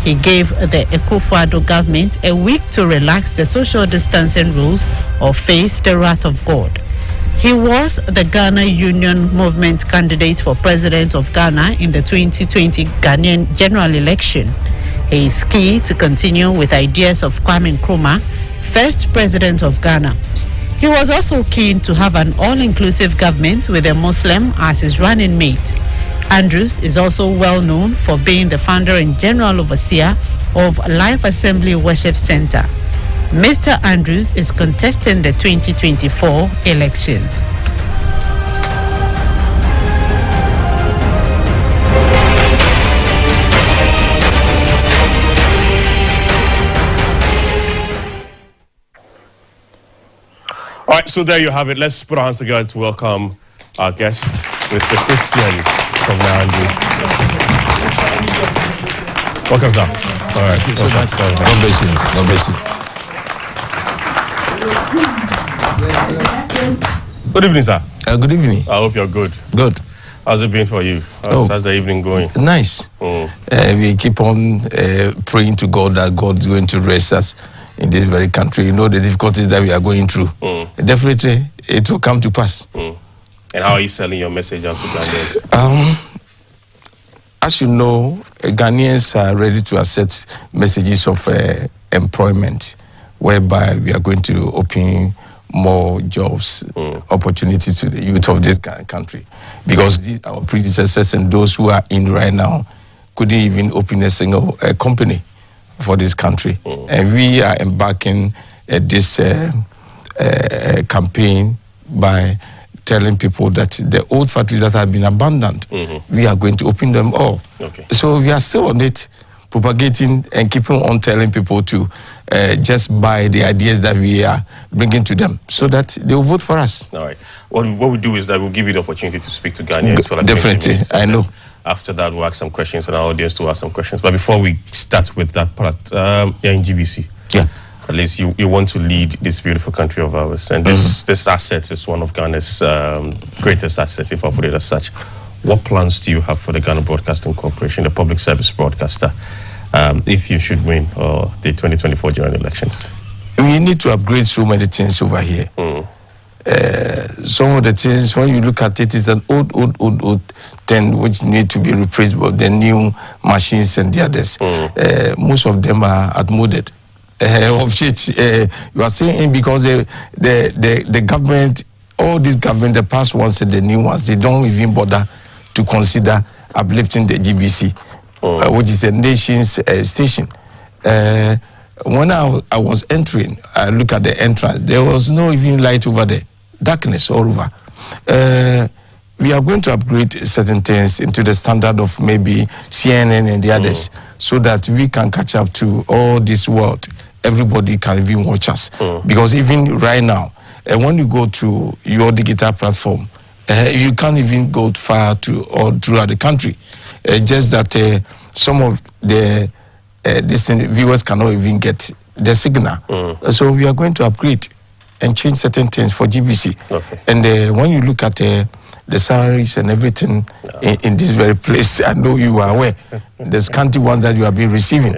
He gave the Akufo-Addo government a week to relax the social distancing rules or face the wrath of God. He was the Ghana Union Movement candidate for president of Ghana in the 2020 Ghanaian general election. He is key to continue with ideas of Kwame Nkrumah, first president of Ghana. He was also keen to have an all-inclusive government with a Muslim as his running mate. Andrews is also well known for being the founder and general overseer of Life Assembly Worship Center. Mr. Andrews is contesting the 2024 elections. All right, so there you have it. Let's put our hands together to welcome our guest, Mr. Christian from Andrews. Welcome, sir. All right. Thank you so much. God bless you. God bless you. Good evening, sir. Good evening. I hope you're good. Good. How's it been for you? How's the evening going? Nice. We keep on praying to God that God is going to raise us in this very country. You know the difficulties that we are going through. Definitely, it will come to pass. And how are you selling your message out to Ghanaians? As you know, Ghanaians are ready to accept messages of employment, whereby we are going to open more jobs, opportunity to the youth of this country. Because our predecessors and those who are in right now couldn't even open a single company for this country. And we are embarking at this campaign by telling people that the old factories that have been abandoned, we are going to open them all. Okay. So we are still on it, propagating and keeping on telling people to just buy the ideas that we are bringing to them so that they will vote for us. All right. What we do is that we'll give you the opportunity to speak to Ghanaians for like definitely, 20 minutes. I know. After that, we'll ask some questions and our audience to ask some questions. But before we start with that part, you're in GBC. Yeah. At least you want to lead this beautiful country of ours. And this asset is one of Ghana's greatest assets, if I put it as such. What plans do you have for the Ghana Broadcasting Corporation, the public service broadcaster, if you should win the 2024 general elections? We need to upgrade so many things over here. Some of the things, when you look at it, is an old thing which need to be replaced by the new machines and the others. Most of them are outmoded. Of which you are saying because the government, all these government, the past ones and the new ones, they don't even bother to consider uplifting the GBC, which is a nation's station. When I was entering, I look at the entrance, there was no even light over there, darkness all over. We are going to upgrade certain things into the standard of maybe CNN and the others so that we can catch up to all this world. Everybody can even watch us. Because even right now, when you go to your digital platform, you can't even go far to all throughout the country. Just that some of the viewers cannot even get the signal. So we are going to upgrade and change certain things for GBC. Okay. And when you look at the salaries and everything in this very place, I know you are aware, the scanty ones that you have been receiving.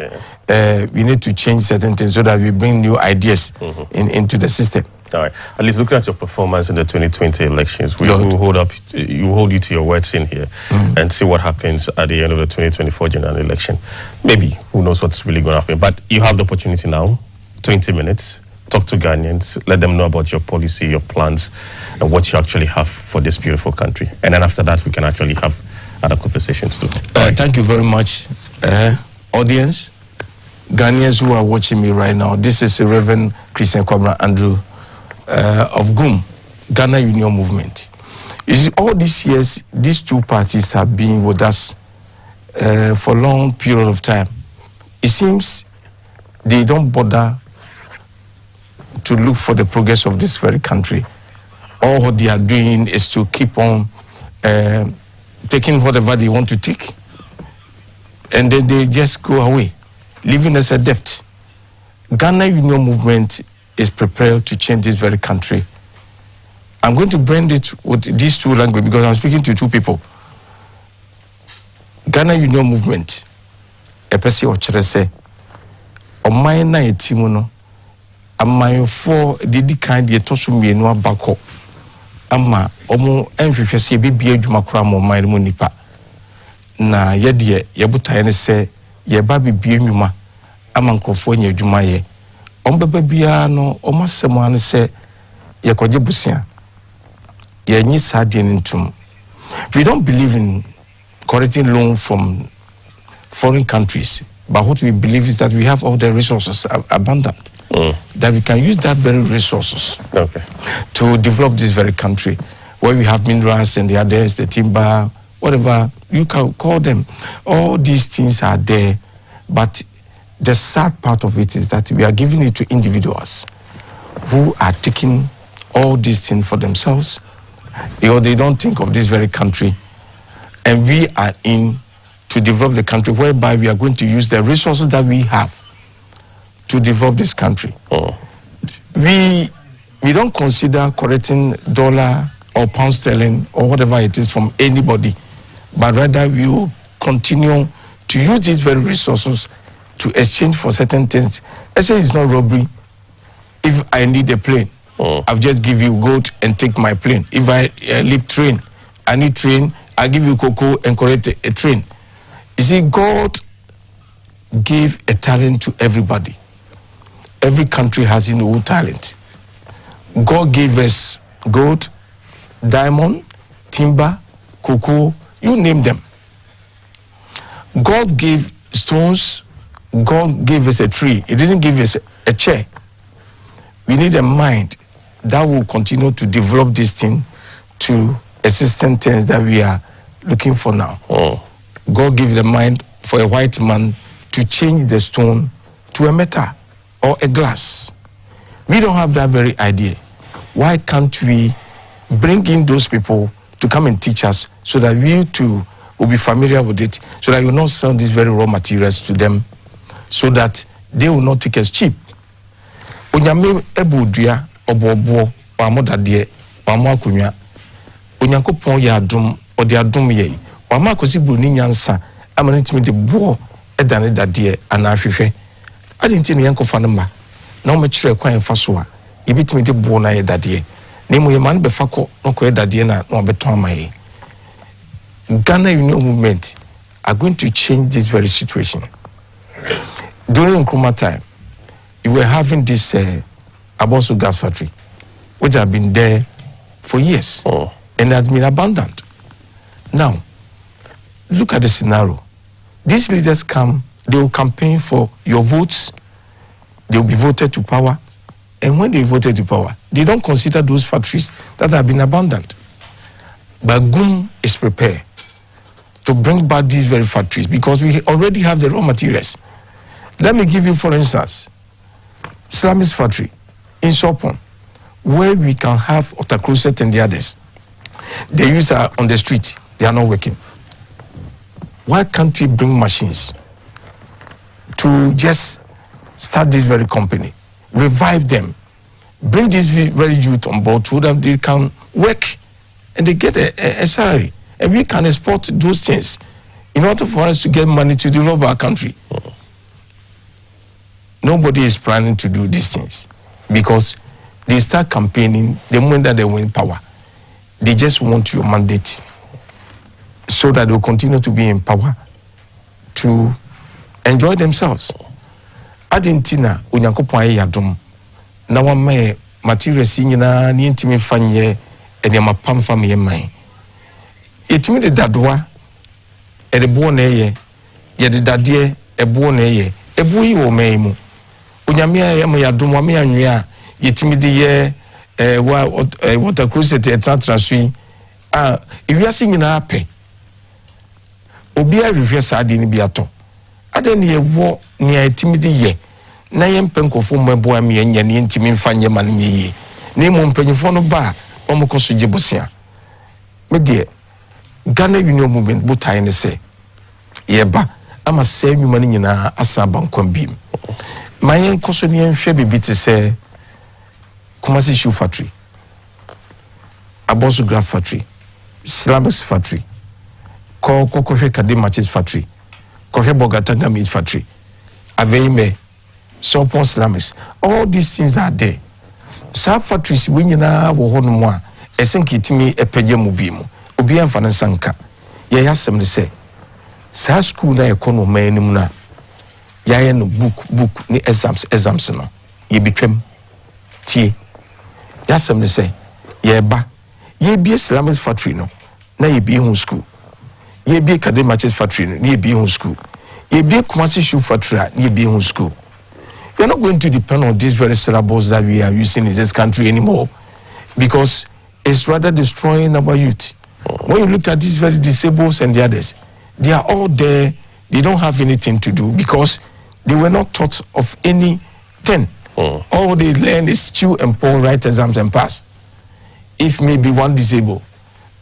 We need to change certain things so that we bring new ideas into the system. All right. At least looking at your performance in the 2020 elections, we will hold you to your words in here and see what happens at the end of the 2024 general election. Maybe, who knows what's really going to happen. But you have the opportunity now, 20 minutes, talk to Ghanaians, let them know about your policy, your plans, and what you actually have for this beautiful country. And then after that, we can actually have other conversations too. Thank you very much, audience. Ghanaians who are watching me right now, this is Reverend Christian Kwabena Andrew of GUM, Ghana Union Movement. You see, all these years, these two parties have been with us for a long period of time. It seems they don't bother to look for the progress of this very country. All what they are doing is to keep on taking whatever they want to take. And then they just go away, leaving us a debt. Ghana Union Movement is prepared to change this very country. I'm going to blend it with these two languages because I'm speaking to two people. Ghana Union Movement pese o kyerɛ sɛ ɔman na yɛtimu no amanfo didi kan de to so mienu abakɔ ama ɔmo ɛnhwehwɛ sɛ yɛbɛbia adwuma koraa ma ɔman no mu nipa na yɛdeɛ yɛbotae ne sɛ yɛba bibia nnwuma ama nkurɔfoɔ nya adwuma yɛ ɔmbɛba biara no ɔmo asɛm ano sɛ yɛkɔgye busia yɛnyi saa deɛ no ntom. We don't believe in collecting loan from foreign countries, but what we believe is that we have all the resources abundant, that we can use that very resources to develop this very country, where we have minerals and the others, the timber, whatever you can call them. All these things are there, but the sad part of it is that we are giving it to individuals who are taking all these things for themselves. They don't think of this very country, and we are in to develop the country, whereby we are going to use the resources that we have to develop this country. We don't consider collecting dollar or pound sterling or whatever it is from anybody, but rather we will continue to use these very resources to exchange for certain things. I say it's not robbery. If I need a plane, I'll just give you gold and take my plane. If I leave train, I need train, I give you cocoa and collect a train. You see, God gave a talent to everybody. Every country has its own talent. God gave us gold, diamond, timber, cocoa, you name them. God gave stones, God gave us a tree. He didn't give us a chair. We need a mind that will continue to develop this thing to existent things that we are looking for now. God gave the mind for a white man to change the stone to a metal or a glass. We don't have that very idea. Why can't we bring in those people to come and teach us so that we too will be familiar with it, so that you will not sell these very raw materials to them, so that they will not take us cheap. Onyame ebudua obobo wa modade wa makunya onyankopon ya adom ode adom ye wa makosi buru ni nyansa amane timi de bo edane dade ana hwehwe adenti ne yankofa no ma na o me kire kwan fa so a ebitimi de bo na ye dade ne mo ye man be fako no ko ye dade na no beton amaye. Ghana Union Movement are going to change this very situation. During Nkrumah time, we were having this Abosu gas factory, which have been there for years and has been abandoned. Now, look at the scenario. These leaders come, they will campaign for your votes, they will be voted to power, and when they voted to power, they don't consider those factories that have been abandoned. But GUM is prepared to bring back these very factories because we already have the raw materials. Let me give you, for instance, Islamic factory in Sopon, where we can have Otacruset and the others. The users are on the street, they are not working. Why can't we bring machines to just start this very company, revive them, bring this very youth on board so that they can work and they get a salary, and we can export those things in order for us to get money to develop our country. Nobody is planning to do these things because they start campaigning the moment that they win power. They just want your mandate so that they will continue to be in power to enjoy themselves. Adentina onyankopon aye yadom na wa me materials nyina ni ntimi fanye enema pamfam ye man. Etimi de dadoa e de bo na ye de dade e bo na ye e bo yi wo man mu. Onyame ya mo yadom wa me anwe a yetimi de ye water cruise te transui ewiase nyina apɛ obi ahwehwɛ saade ni bi ato ade ne yewo ne yetimi de ye na ye mpenkofo mmabo am ye nya ne ntimi mfa nye ma ne ye ne mo mpanyifo no ba omokoso gebosia me de Ghana Union Movement botai ne se ye ba ama se nwuma ne nyina asa bankwan bim mayen koso ne nhwe bibi te se Kumasi Shoe Factory, Abosu Glass Factory, Islamic Factory, Kokofe Kade Matches Factory, Kofe Bogatanga meat factory, Aveime, Sopon Slamis. All these things are there. Some factories when you na wo hono mo a esenki timi epege mu bi mu. Obi amfa ne sanka. Ye yasem ne say. Sa school na economy anim na ya no book ni exams no. Ye bitwam tie. Yasem ne say ye ba ye bi Islamic factory no na ye bi hu school. Ye bi academic factory no ye bi hu school. Ye bi Kumasi shoe factory ye bi hu school. We are not going to depend on these very syllables that we are using in this country anymore, because it's rather destroying our youth. When you look at these very disabled and the others, they are all there. They don't have anything to do because they were not taught of anything. All they learn is chew and pour, write exams and pass. If maybe one disabled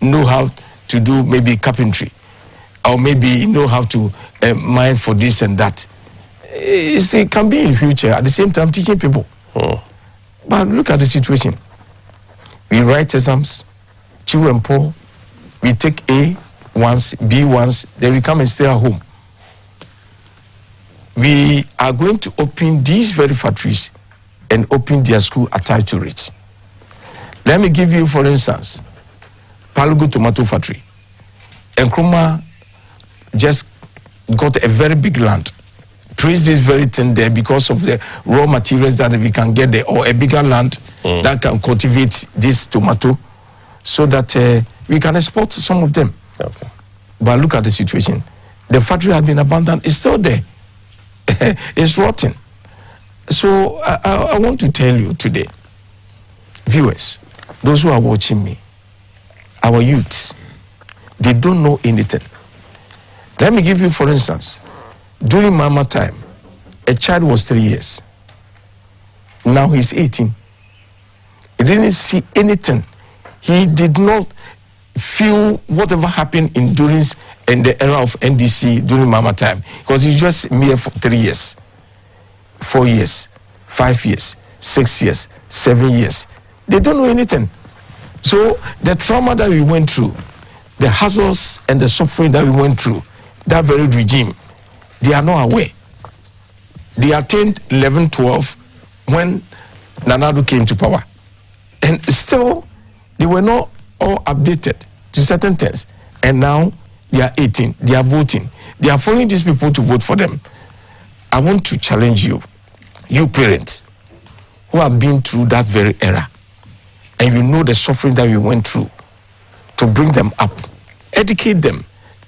know how to do maybe carpentry, or maybe know how to mine for this and that, it can be in future at the same time teaching people. But look at the situation. We write exams, chew and pour, we take A once, B once, then we come and stay at home. We are going to open these very factories and open their school attached to it. Let me give you, for instance, Palugo Tomato Factory. Nkrumah just got a very big land. Praise this very thing there because of the raw materials that we can get there, or a bigger land that can cultivate this tomato so that we can export some of them. Okay. But look at the situation. The factory has been abandoned. It's still there. It's rotten. So I want to tell you today, viewers, those who are watching me, our youths, they don't know anything. Let me give you, for instance, during Mama time, a child was 3 years. Now he's 18. He didn't see anything. He did not feel whatever happened in the era of NDC during Mama time, because he's just mere for 3 years, 4 years, 5 years, 6 years, 7 years. They don't know anything. So the trauma that we went through, the hassles and the suffering that we went through, that very regime, they are not aware. They attained 11, 12 when Nana Addo came to power. And still, they were not all updated to certain things. And now, they are 18. They are voting. They are following these people to vote for them. I want to challenge you, you parents, who have been through that very era, and you know the suffering that we went through, to bring them up, educate them,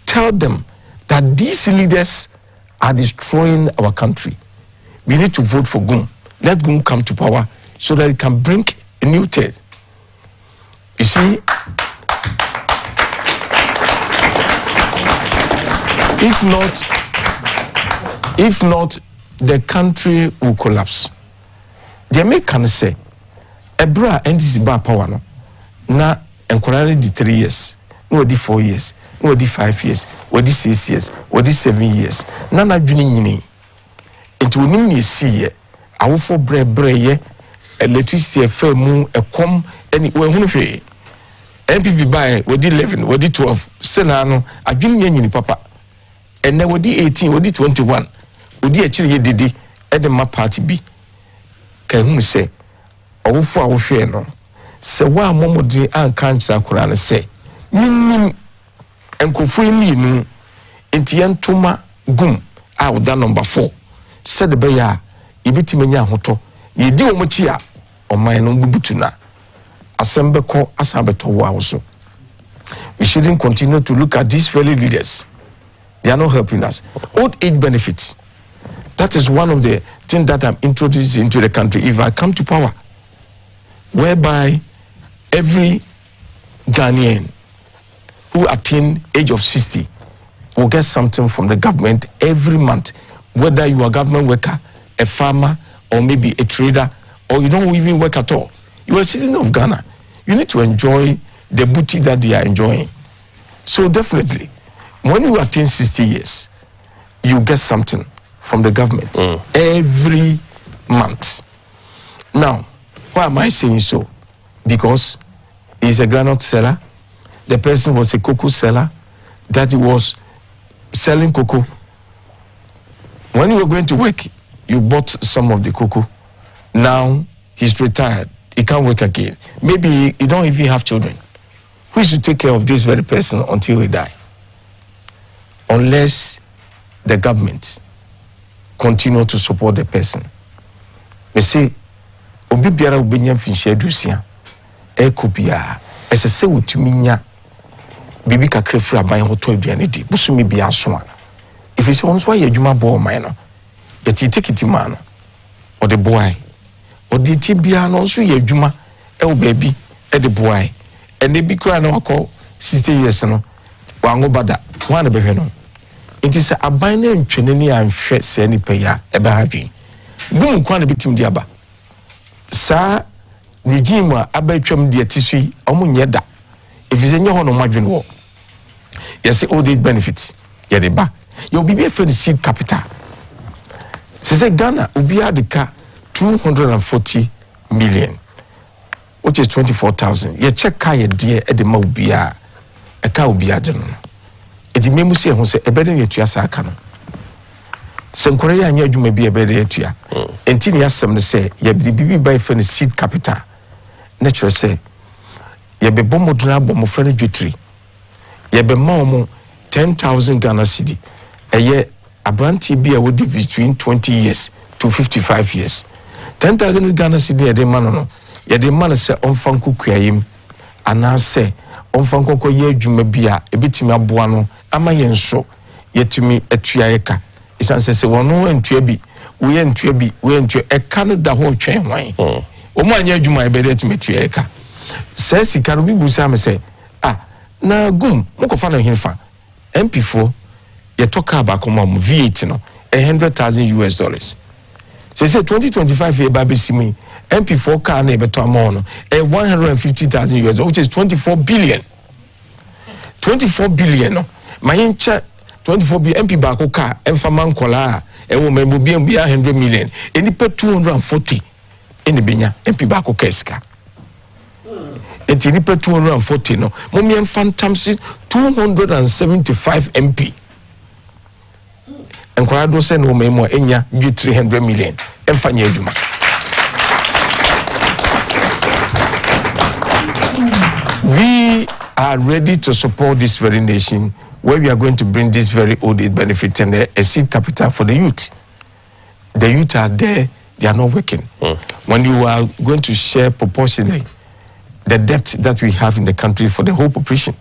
tell them that these leaders are destroying our country. We need to vote for GUM. Let GUM come to power so that it can bring a new change. You see, if not, the country will collapse. The American say, Ebra NDC ban power no, na enkwara di 3 years, no di 4 years, no di 5 years, no di 6 years, no di 7 years. Na na dwene nyini. Enti onim ne siye, awofo bre ye, electricity efa mu ekom eni we hunu hwe. NPP buy we di 11, we di 12. Sena no adwene nyini papa. Enne we di 18, we di 21. We di akire ye didi e de ma party bi. Kan hunu se awofo awofwe no. Se wa momodi anka nkyira kora ne se. Minim enkofo emienu enti yentoma gum a oda number 4. Said the beya ibitimenya hoto ye di omochi a oman no bubutu na asembe ko asabeto wo awoso. We shouldn't continue to look at these fellow leaders. They are not helping us. Old age benefits, that is one of the things that I'm introducing into the country if I come to power, whereby every Ghanaian who attain age of 60 will get something from the government every month. Whether you are a government worker, a farmer, or maybe a trader, or you don't even work at all. You are a citizen of Ghana. You need to enjoy the booty that they are enjoying. So definitely, when you attain 60 years, you get something from the government every month. Now, why am I saying so? Because he's a granite seller. The person was a cocoa seller, that he was selling cocoa. When you were going to work, you bought some of the cocoa. Now he's retired. He can't work again. Maybe you don't even have children. Who should take care of this very person until he die? Unless the government continue to support the person. Me say, obi biara ubenya finshi edusia. Ekopia. Ese se utiminya. Bibi kakre free aban ho to aduane di. Busumi bia so a. If you say on so ye adwuma bo man no. Ye ti take it man no. Or the boy. Or the ti bia no so ye adwuma e wo baby e the boy. And they be kra na wako 60 years no. Wa ngo bada. Wa na behwe no. It is a bine and training and shred sany payer ever having. Boom, quite a bit in the abba. Sir, regime abatrum dear tissue, omunyeda. If it's in your honor, margin war. Yes, all these benefits. Yadeba. You'll be for the seed capital. Says Ghana, Ubia the car 240 million, which is 24,000. You check car dear Edema Ubia, a car Ubia. Edi memu se ho se ebede ne atua sa aka no senkore ya anya adwuma bi ebede atua enti ne asem ne se ye bibi by for the seed capital nature say ye be bomoduna bomo frere dwetri ye be ma omo 10,000 Ghana cedi eye abranti bi a wodi between 20 years to 55 years 10,000 Ghana cedi ye de ma no ye de ma se onfa nkukuyayim ana se onfa nkoko ye adwuma bi a ebetimi aboa no ama yenso yetumi atua yeka isanse se wono antua bi we antua bi we antua eka no da ho twen hwan omo anya adwuma ebede atumi atua yeka se sika no bi busa me se na gum mokofa na hinfa MP4 ye toka ba koma mu V8 no $100,000 say 2025 ye ba besimi MP4 car na beto amon no $150,000 which is 24 billion 24 billion no mayencha 24 billion MP ba ko car emfama nkola e wo membo bi 100 million eni pe 240 eni benya MP ba ko keska eni pe 240 no momien fantamsi 275 MP enkola do se no memo enya 300 million emfanya adwuma. We are ready to support this very nation where we are going to bring this very old age benefit and a seed capital for the youth. The youth are there, they are not working. When you are going to share proportionally the debt that we have in the country for the whole population,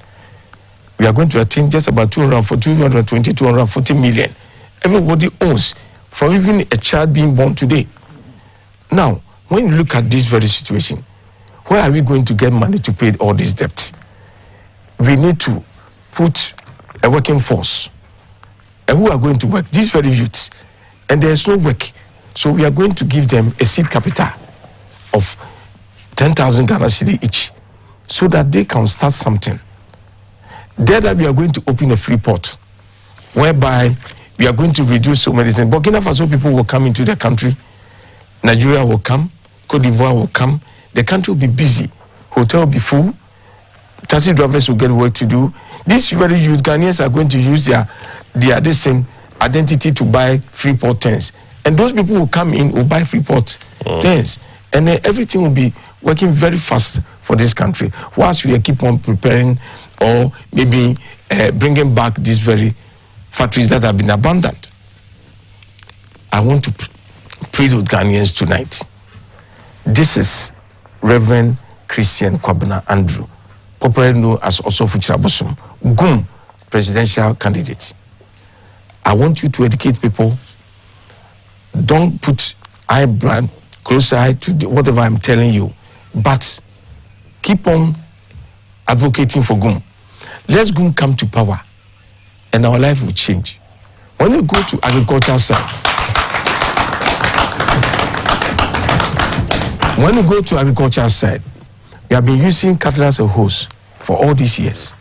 we are going to attain just about 240 million. Everybody owns, from even a child being born today. Now, when you look at this very situation, where are we going to get money to pay all these debts? We need to put a working force. And who are going to work? These very youths. And there's no work. So we are going to give them a seed capital of 10,000 Ghana cedi each so that they can start something. There that we are going to open a free port whereby we are going to reduce so many things. Burkina Faso people will come into the country. Nigeria will come. Cote d'Ivoire will come. The country will be busy. Hotel will be full. Taxi drivers will get work to do. These very youth Ghanaians are going to use their same identity to buy Freeport tents. And those people will come in, will buy Freeport tents. And then everything will be working very fast for this country. Whilst we keep on preparing or maybe bringing back these very factories that have been abandoned. I want to pray with Ghanaians tonight. This is Reverend Christian Kwabena Andrew, popularly known as also Fuchirabosum, GUM presidential candidate. I want you to educate people. Don't put eyebrow close eye to whatever I'm telling you, but keep on advocating for GUM. Let's GUM come to power, and our life will change. When you go to agricultural side, we have been using cattle as a hose for all these years.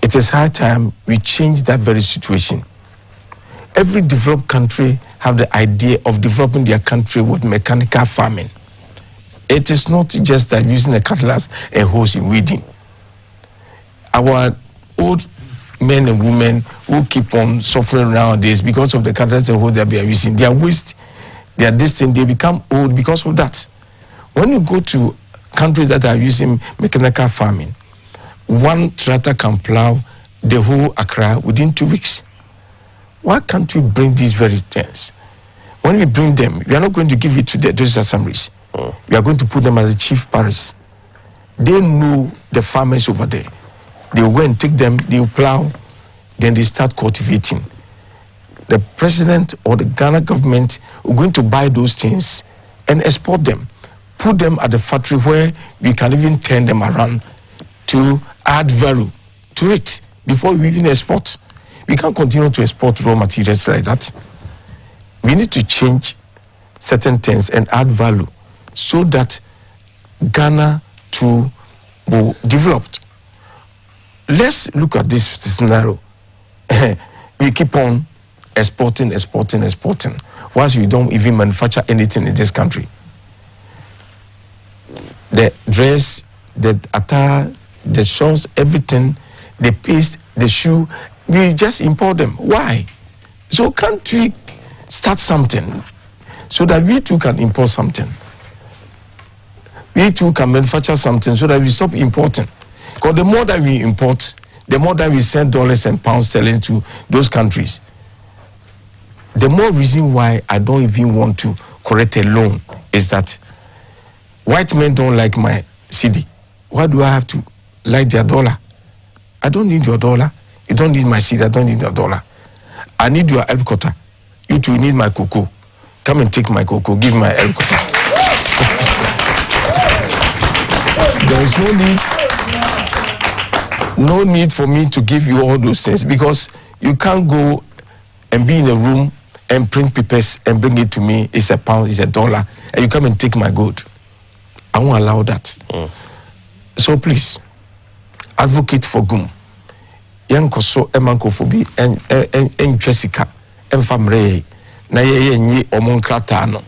It is high time we change that very situation. Every developed country have the idea of developing their country with mechanical farming. It is not just that using a cattle as a hose in weeding. Our old men and women who keep on suffering nowadays because of the catheters and what they are using. They are waste, they are distant, they become old because of that. When you go to countries that are using mechanical farming, one tractor can plow the whole Accra within 2 weeks. Why can't we bring these very things? When we bring them, we are not going to give it to those assemblies. We are going to put them as the chief parish. They know the farmers over there. They will go and take them, they will plow, then they start cultivating. The president or the Ghana government are going to buy those things and export them. Put them at the factory where we can even turn them around to add value to it before we even export. We can't continue to export raw materials like that. We need to change certain things and add value so that Ghana too will develop. Let's look at this scenario. We keep on exporting, whilst we don't even manufacture anything in this country. The dress, the attire, the shorts, everything, the paste, the shoe, we just import them. Why? So can't we start something so that we too can import something? We too can manufacture something so that we stop importing. Because the more that we import, the more that we send dollars and pounds sterling to those countries. The more reason why I don't even want to correct a loan is that white men don't like my cedi. Why do I have to like their dollar? I don't need your dollar. You don't need my cedi. I don't need your dollar. I need your elk quota. You two need my cocoa. Come and take my cocoa. Give my elk quota. There is no need for me to give you all those things because you can't go and be in a room and print papers and bring it to me. It's a pound, it's a dollar, and you come and take my gold. I won't allow that. So please, advocate for GUM. Young Koso, emankophobia, and Jessica, and famre, na ye ni omonkratano,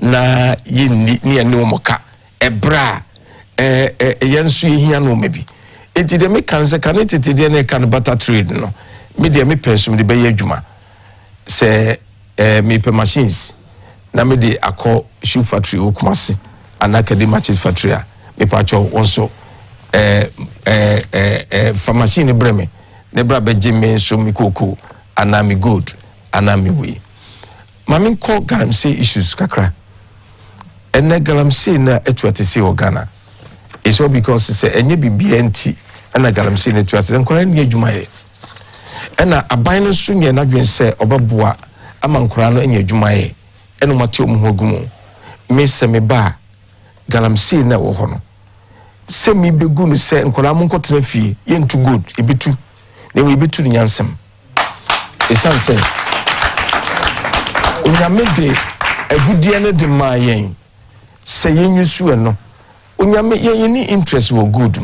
na ye ni no moka, ebra, yensu here no maybe. It did make cancer, can it did can butter trade no. Me de me person de be juma. Say me pe machines. Na me de akọ shoe factory okumase. Anaka de match factory me pacho also pharmacy ne breme ne bra be jime so mi koko anami good anami we mami ko galamsey issues kakra ene galamsey na etuate se Ghana is all because say enye bibia nti ana galamsey na etuate nkora ne adwuma ye ena aban no so nye na dwen se obaboa ama nkora no enye adwuma ye eno mate omuhogumu me se me ba galamsey na wo hono se mi begu no se nkora mo nkotena fie ye ntu good ebitu ne we ebitu nyansem esan se onyame de agudie ne de ma yen se yenyusu eno onyame ye ni interest wo good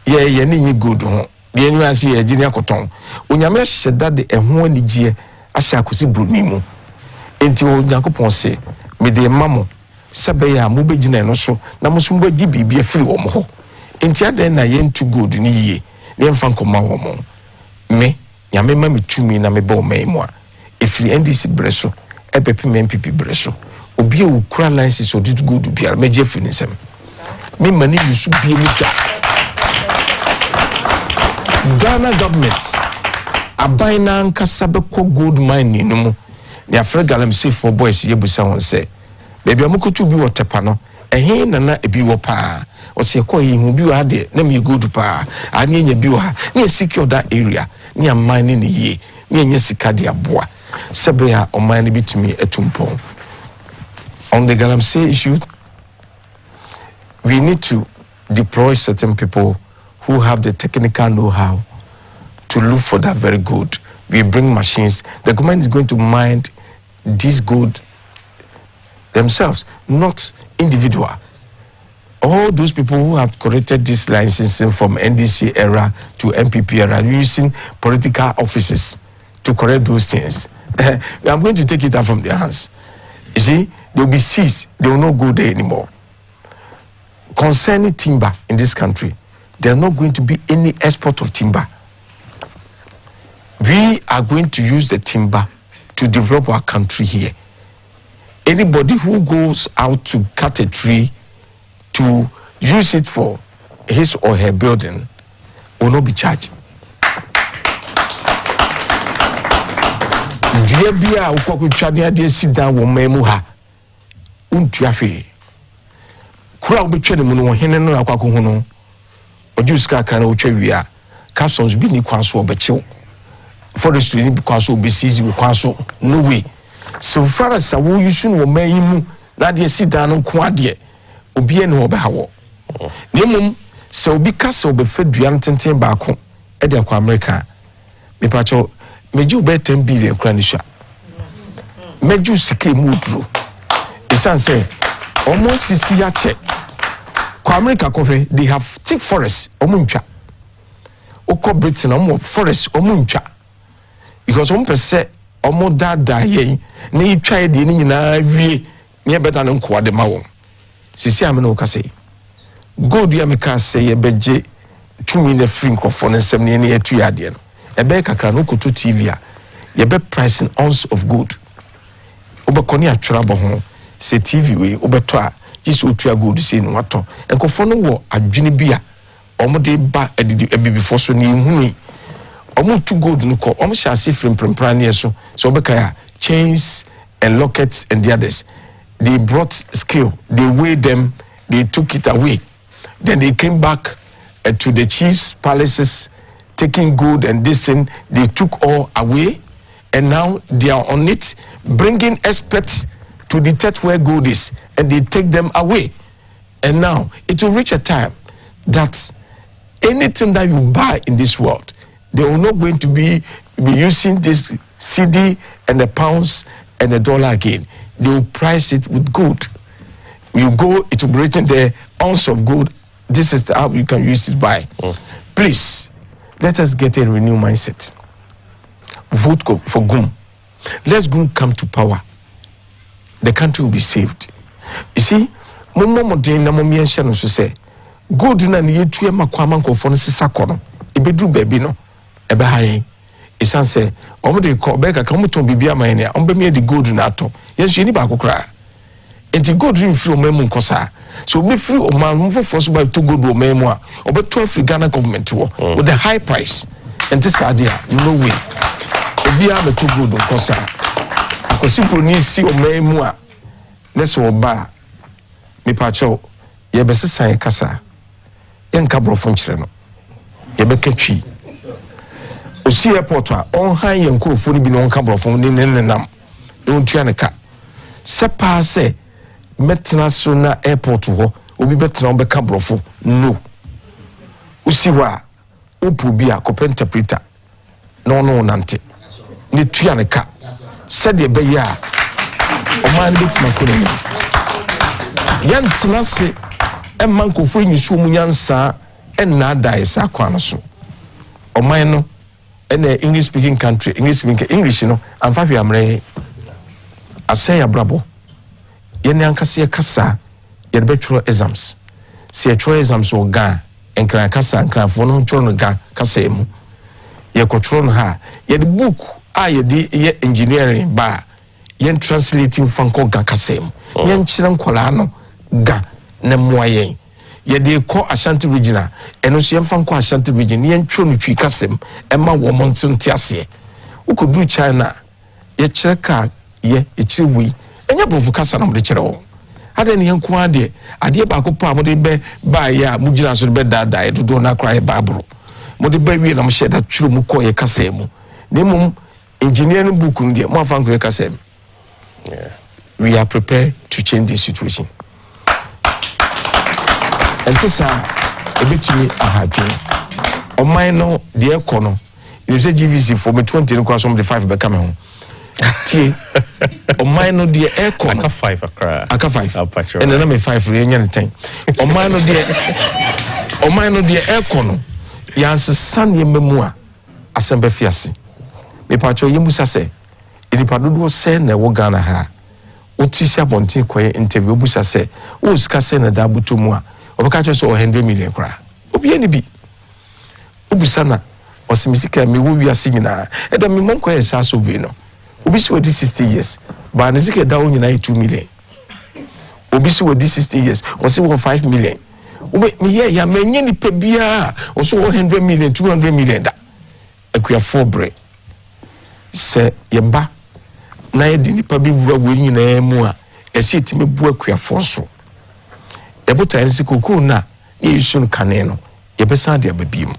ye ni nyi good ho ye nyu ase ye gini akoton onyame hyeda de eho anigye ahya akosi broni mu enti onyankopon se me de mamo sebe ya mo begina eno so na mo so mbaji bibia afiri wo mo ho enti adan na ye ntu good ni yie ne mfa nkoma wo mo me nyame ma me tumi na me ba o mai mo a efiri NDC breso epepi me MPP breso obi e ukura license odid good bia meje afiri nsem me mani yusu bia mu twa Ghana government abaina nkasa be ko gold mine ni mu ne afre galamsey for boys ye busa won se baby amukutu bi wotepa no ehe nana ebi wo pa o se ko yi hu bi wa de na me good pa ani enya bi wa na secure that area ni amane ne ye ni enya sika de aboa sebe ya o mine bitumi etumpo on the galamsey issue. We need to deploy certain people who have the technical know-how to look for that very gold. We bring machines. The government is going to mine this gold themselves, not individual. All those people who have corrected this licensing from NDC era to MPP era using political offices to correct those things. I'm going to take it out from their hands. You see, they will be seized. They will not go there anymore. Concerning timber in this country, there are not going to be any export of timber. We are going to use the timber to develop our country here. Anybody who goes out to cut a tree to use it for his or her building will not be charged. Dear Bia, Ukokuchania, dear sit down, Memuha, Untuafe. Crowd be trading Muno, Henen, Aquacuno, or Juska can Uchevia, Castles be Niquaso, but chill. Forestry because will be seized with Quaso, no way. So far as I will you soon will may him, that dear sit down on Quadia, Obien or Bahawa. Nemum, so be castle be fed Bianten back home, Edia America. Me pacho. Made you bet 10 billion cranisha. Made you sike mudru. Isan say, almost sisi ya check. Kwa America kofe, they have thick forests, omuncha. Oko Britain, omo forest, omuncha. Because ompese, omo da ye, ne try di ni na wie, nye better than kwa de mawo. Sisi ameno kase. Gold ya meka say ye beje, 2 million free for 70 ni etu ya de no. Ebe kakra no koto TV a ye be pricing ounce of gold obekoni atwerabo ho se TV we obeto a jisi otua gold se no wato enkofo no wo adwene bi a omode ba ebibifo so ne hunu omutu gold no ko omo sha se frempra ne so so obeka ya chains and lockets and the others they brought scale, they weighed them, they took it away, then they came back to the chief's palaces taking gold and this thing, they took all away, and now they are on it, bringing experts to detect where gold is, and they take them away. And now it will reach a time that anything that you buy in this world, they will not going to be using this CD and the pounds and the dollar again. They will price it with gold. You go, it will be written there, ounce of gold. This is how you can use it by. Please. Let us get a renewed mindset. Vote for GUM. Let's GUM come to power. The country will be saved. You see, Momo den na momi enhye no so say, gold na ne yetue makwama nkofo no sisa kono. Ibedru baby no. Ebe hayen. Isan say, omo de ko be kaka omo ton bibia man ne, omo be me de gold na ato. Yensu ni ba kokra. Enti gold rin free omemu nkosa. So be free oman for force by to gold omemu a obeto free Ghana government wo with the high price. And this idea no way. Obi a be to gold nkosa. Akosi broni si omemu a neso oba me pacho ye be sesan kasa. Ye nka brofo nkyere no. Ye be katwi. Osi airport a on han ye nkrofo ni bi no nka brofo ni nenam. E ontua ne ka. Se pa se metna so na airport ho obi betna obeka brofo no usiwa opu bi a cop interpreter no nante ni tua ne ka said e be ya o man betna ko ne yan tna se e man ko fo nyisu mu nyansa e na dai sa kwa no so o man no e English speaking country English no amfa fi amre asay abrabo yene ankase kasa ye betro exams se tro exams o ga enkran kasa enkran fo no tro no ga kasa emu ye kotro no ha ye the book a ye di ye engineering ba ye translating fanko ga kasa emu ye nkyira nkola no ga na moayen ye de ko Ashanti regional eno so ye fanko Ashanti region ye ntro no twi kasa emu e ma wo monto ntiase ukodu China ye kyereka ye ekyiriwi enya bofu kasa na mde kyerɛwo ade ne yanko ade ba ko pa mode be ba ya mugina so be dada e dodo na kra e babro mode ba wie na mhye da twiro mu ko ye kasa mu nemum engineering book ndie mo afa nko ye kasa mu we are prepared to change the situation and this ebetumi ahadwe oman no de ekono you say GVC for me 20 no kwaso me 5 be come home tie o mine de aircon aka 5 akra aka 5 and then me 5 re nya 10 o mine de aircon yanse san ye memu a asembe fiase me pacho yemusa se enipa dodo se na wo Ghana ha otisi abontin koye interview busa se o sika se na da buto mu a obeka cho so 100 million kra obi eni bi obusa na Osemisika me wo wiase nyina e da me monko e sa so ve no obi si wodi 60 years ba ne sika da wo nyina 2 million obi si wodi 60 years o si wo 5 million me ya menye ni pa bia o so 100 million 200 million da akua for bre se ye ba na ye di nipa bi bua wo nyina mu a esi etime bu akua for so e bota nsi kokoo na ye isun kane no ye besa de ababiem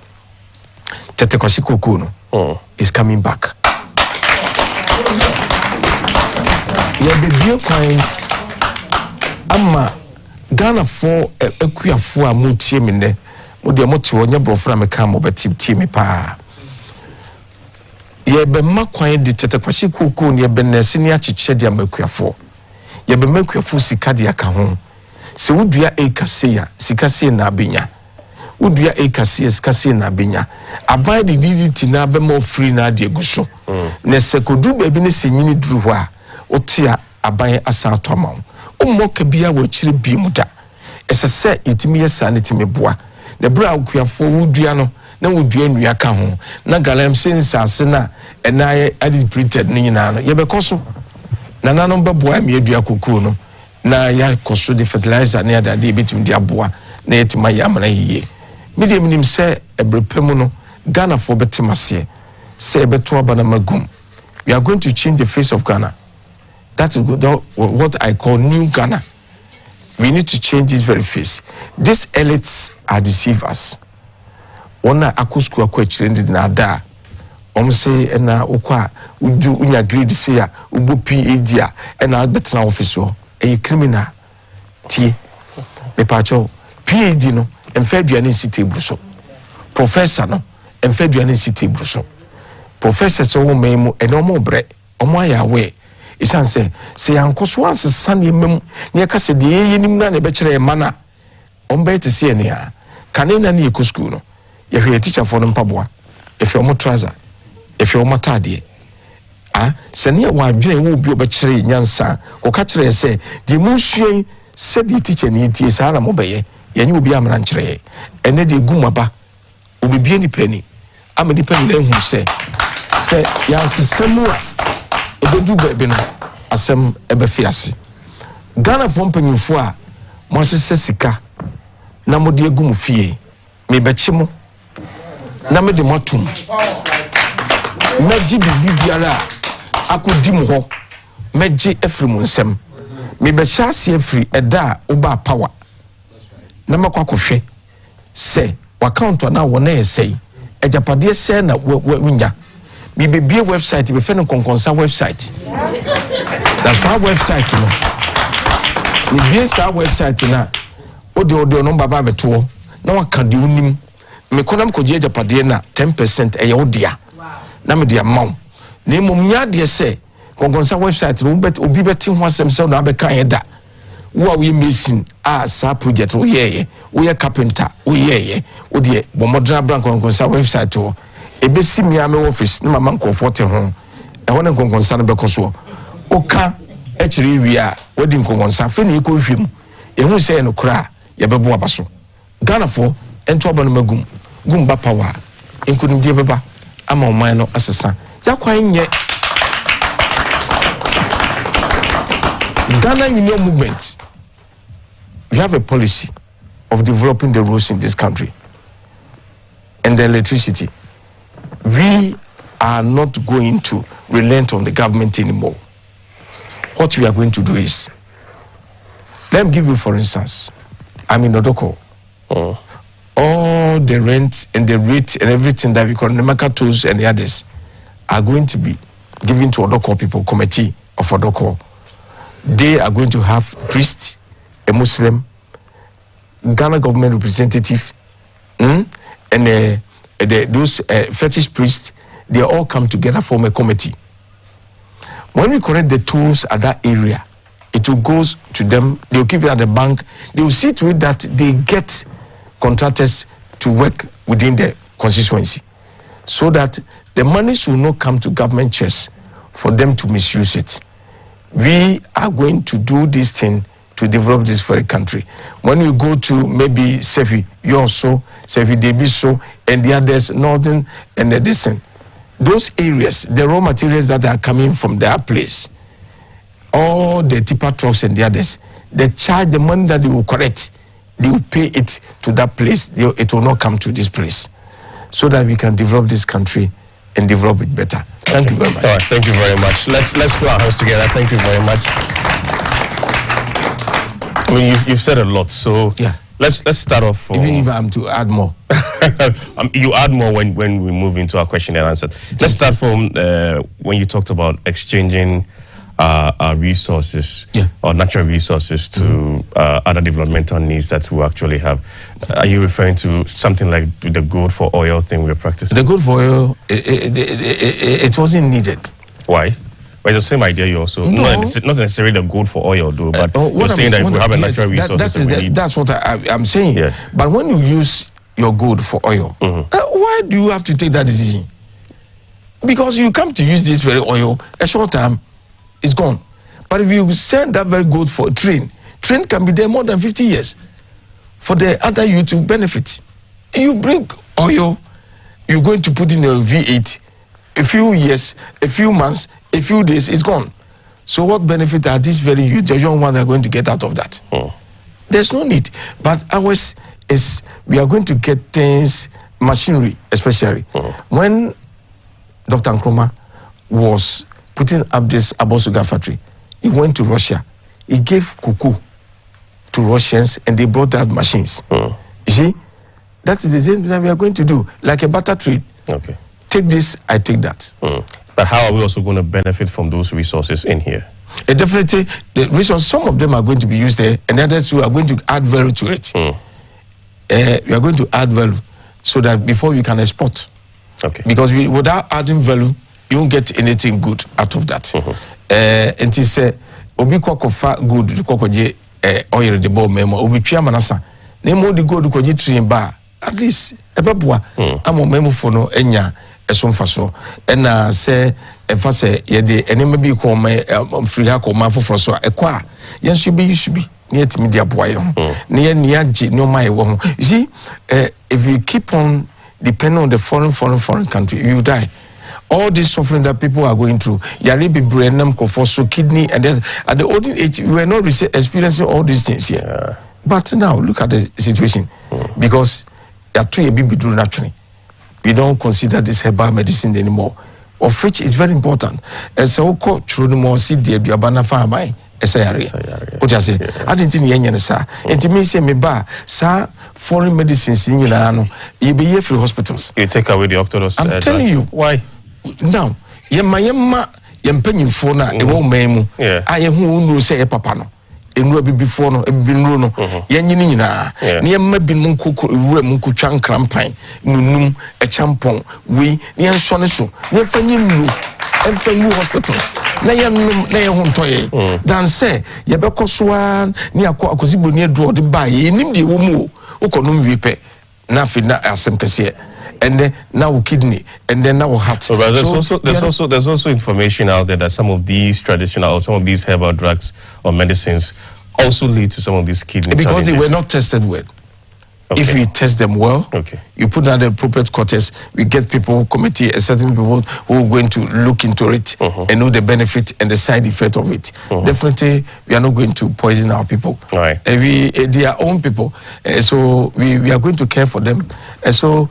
tete kwasi kokoo no is coming back ye bebie kwan ama Ghana for akua for a mutie me ne mo de mo te onye brofra me ka mo betie me pa ye be makwan de tete kwasi kokoo ne be nese ne achiche de amakua for ye be makua for sika de aka ho se wudua ekaseya sikase na abenya wudua ekaseya sikase na abenya aban de DDT na be mo free na de guso ne se kodu ba bi ne senyini duru ho a otia aban asa atoma ummoka bia wo chire bi mu da esese itimi yesa ne timi boa ne bra akuafo wudua no na wudua nua ka ho na galam sensase na enaye adi printed ne nyina no ye be koso na nanom be boa me adua kokoo no na ya koso de fertilizer ne ada de bitim de aboa na yetima ya amana yiye medium nim se ebrepemu no Ghana for betimase se beto abana magum. We are going to change the face of Ghana. That's what I call new Ghana. We need to change this very face. These elites are deceivers. Ona akusku akwa chirende na ada. Omse na okwa uju unya grade say ya ubu PhD ya na betna office wo e criminal tie me pacho PhD no emfaduane si table so professor no emfaduane si table so professor so wo memu eno mo bre omo ayawe isan se yankoso ansesa ne mem ne ka se de yenim na ne be kire mana ombe te se ne a kanena ne eku school no ye hwe teacher for no mpaboa efe omo trouser efe omo tade se ne wa adwene wo bi obekire nyansa ko ka kire se de mu hwie se de teacher ne tie sa na mo beye yenye obi amra nkire ene de gumaba obibie ni pani amani pani na hu se ya sisemu a ododu bebe no asem ebefiase Ghana for mpanyufo a mo sese sika na mo de agum fie me bechi mo na me de motum meji bibiara akodi mo ho meji efri mo nsem me be chase efri eda oba power na makwakohwe se account na wo na esei ejapade se na wunya me be website be fe no konkonsa website that's our website no we be our website na ode no baba beto na waka de unim me konam koje ejapade na 10% eye odia na me dia maw na emom nya de se konkonsa website no bet obi beti ho asem se na be kan eda wo we mason sa project wo ye carpenter wo ye wo de bomodra brank konkonsa website wo ebesi mi ame office na mama nkofo te ho e wona konkonsa no bekoso oka e kire wi a wodi konkonsa fe na iko hwem e hu se no kra ye bebo abaso Ghana for ento aba no magum gumba power enkunu die beba ama oman no asesa yakwan nye Ghana Union Movement, we have a policy of developing the roads in this country and the electricity. We are not going to relent on the government anymore. What we are going to do is, let me give you, for instance, I'm in Odoko. All the rent and the rate and everything that we call the market tools and the others are going to be given to Odoko people, committee of Odoko. They are going to have priest, a Muslim, Ghana government representative, and those fetish priests. They all come together, form a committee. When we collect the tools at that area, it will go to them. They will keep it at the bank. They will see to it that they get contractors to work within the constituency, so that the money will not come to government chests for them to misuse it. We are going to do this thing to develop this very country. When you go to maybe Sefi, Yoso, Sefi Debiso, and the others, Northern and Edison, those areas, the raw materials that are coming from their place, all the tipper trucks and the others, they charge the money that they will collect, they will pay it to that place. It will not come to this place, so that we can develop this country and develop it better. Thank you very much. All right, thank you very much. Let's put our hands together. Thank you very much. I mean, you've said a lot, so yeah. Let's start off. Even if I'm to add more, you add more when we move into our question and answer. Let's start from when you talked about exchanging our resources, or natural resources, to other developmental needs that we actually have. Are you referring to something like the gold for oil thing we're practicing? The gold for oil, it wasn't needed. Why? Well, it's the same idea you also, not necessarily the gold for oil, though, but you're saying that if we have a natural resource, that's what I'm saying. Yes. But when you use your gold for oil, why do you have to take that decision? Because you come to use this very oil, a short time, it's gone. But if you send that very gold for a train can be there more than 50 years for the other you to benefit. You bring oil, you're going to put in a V8, a few years, a few months, a few days, it's gone. So what benefit are these very youth, the young ones are going to get out of that? There's no need. But ours is, we are going to get things, machinery especially. When Dr. Nkrumah was putting up this Abosuga factory, he went to Russia. He gave cocoa to Russians and they brought out machines. You see, that is the same thing we are going to do, like a barter trade. Okay. Take this, I take that. But how are we also going to benefit from those resources in here? Definitely, the resources, some of them are going to be used there, and others who are going to add value to it. We are going to add value so that before we can export. Okay. Because without adding value, you won't get anything good out of that. And he said, Obi Kokofa good, Kokoje oil the ball memo, Obi Piamanasa. Name all the good Koji tree and bar. At least a babua, I'm a memo for no enya. Faso and say if I say ye and maybe call my free hako man for so a qua. Yes, you should be near to media boy near Niaji no my one. You see, if you keep on depending on the foreign country, you die. All this suffering that people are going through, Yaribi Brenham, Kofoso, kidney, and then at the old age, we were not experiencing all these things here. But now look at the situation, because there are two baby do naturally. We don't consider this herbal medicine anymore, of which is very important. As a whole, through the more see the Abana farming, as I what I say, I didn't think any sir. And to me, say me ba, sir, foreign medicines in Yano, you be here for hospitals. You take away the octodose. I'm telling you. Why? Now, Yemma, Yempenny Fona, a woman, I am who knows say a papano. In Ruby before no, Binuno, Yanina, near maybe Munku Chan Crampine, Nunum, a champon, we, near Soneso, near Fenu, and Fenu hospitals, Nayan Toye, Dan say, Yabako Swan, near Quacozibu near draw the buy, Nim the Umu, Ukonum Vipe, nothing that Asem Cassia. And then now kidney, and then now heart. So, there's also information out there that some of these traditional or some of these herbal drugs or medicines also lead to some of these kidney because challenges. They were not tested well. If we test them well, you put down the appropriate quarters, we get people, committee, certain people who are going to look into it and know the benefit and the side effect of it. Definitely, we are not going to poison our people. They are own people, so we are going to care for them. So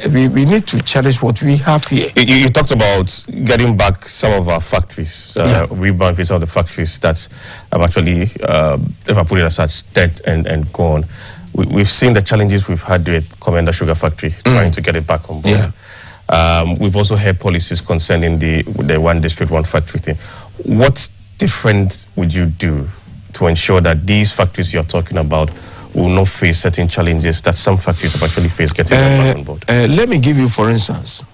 we need to cherish what we have here. You talked about getting back some of our factories, rebound some of the factories that's actually, if I put it aside, dead and gone. We've seen the challenges we've had with Kwabena Sugar Factory, trying to get it back on board. We've also heard policies concerning the one district, one factory thing. What different would you do to ensure that these factories you're talking about will not face certain challenges that some factories have actually faced getting them back on board? Let me give you, for instance,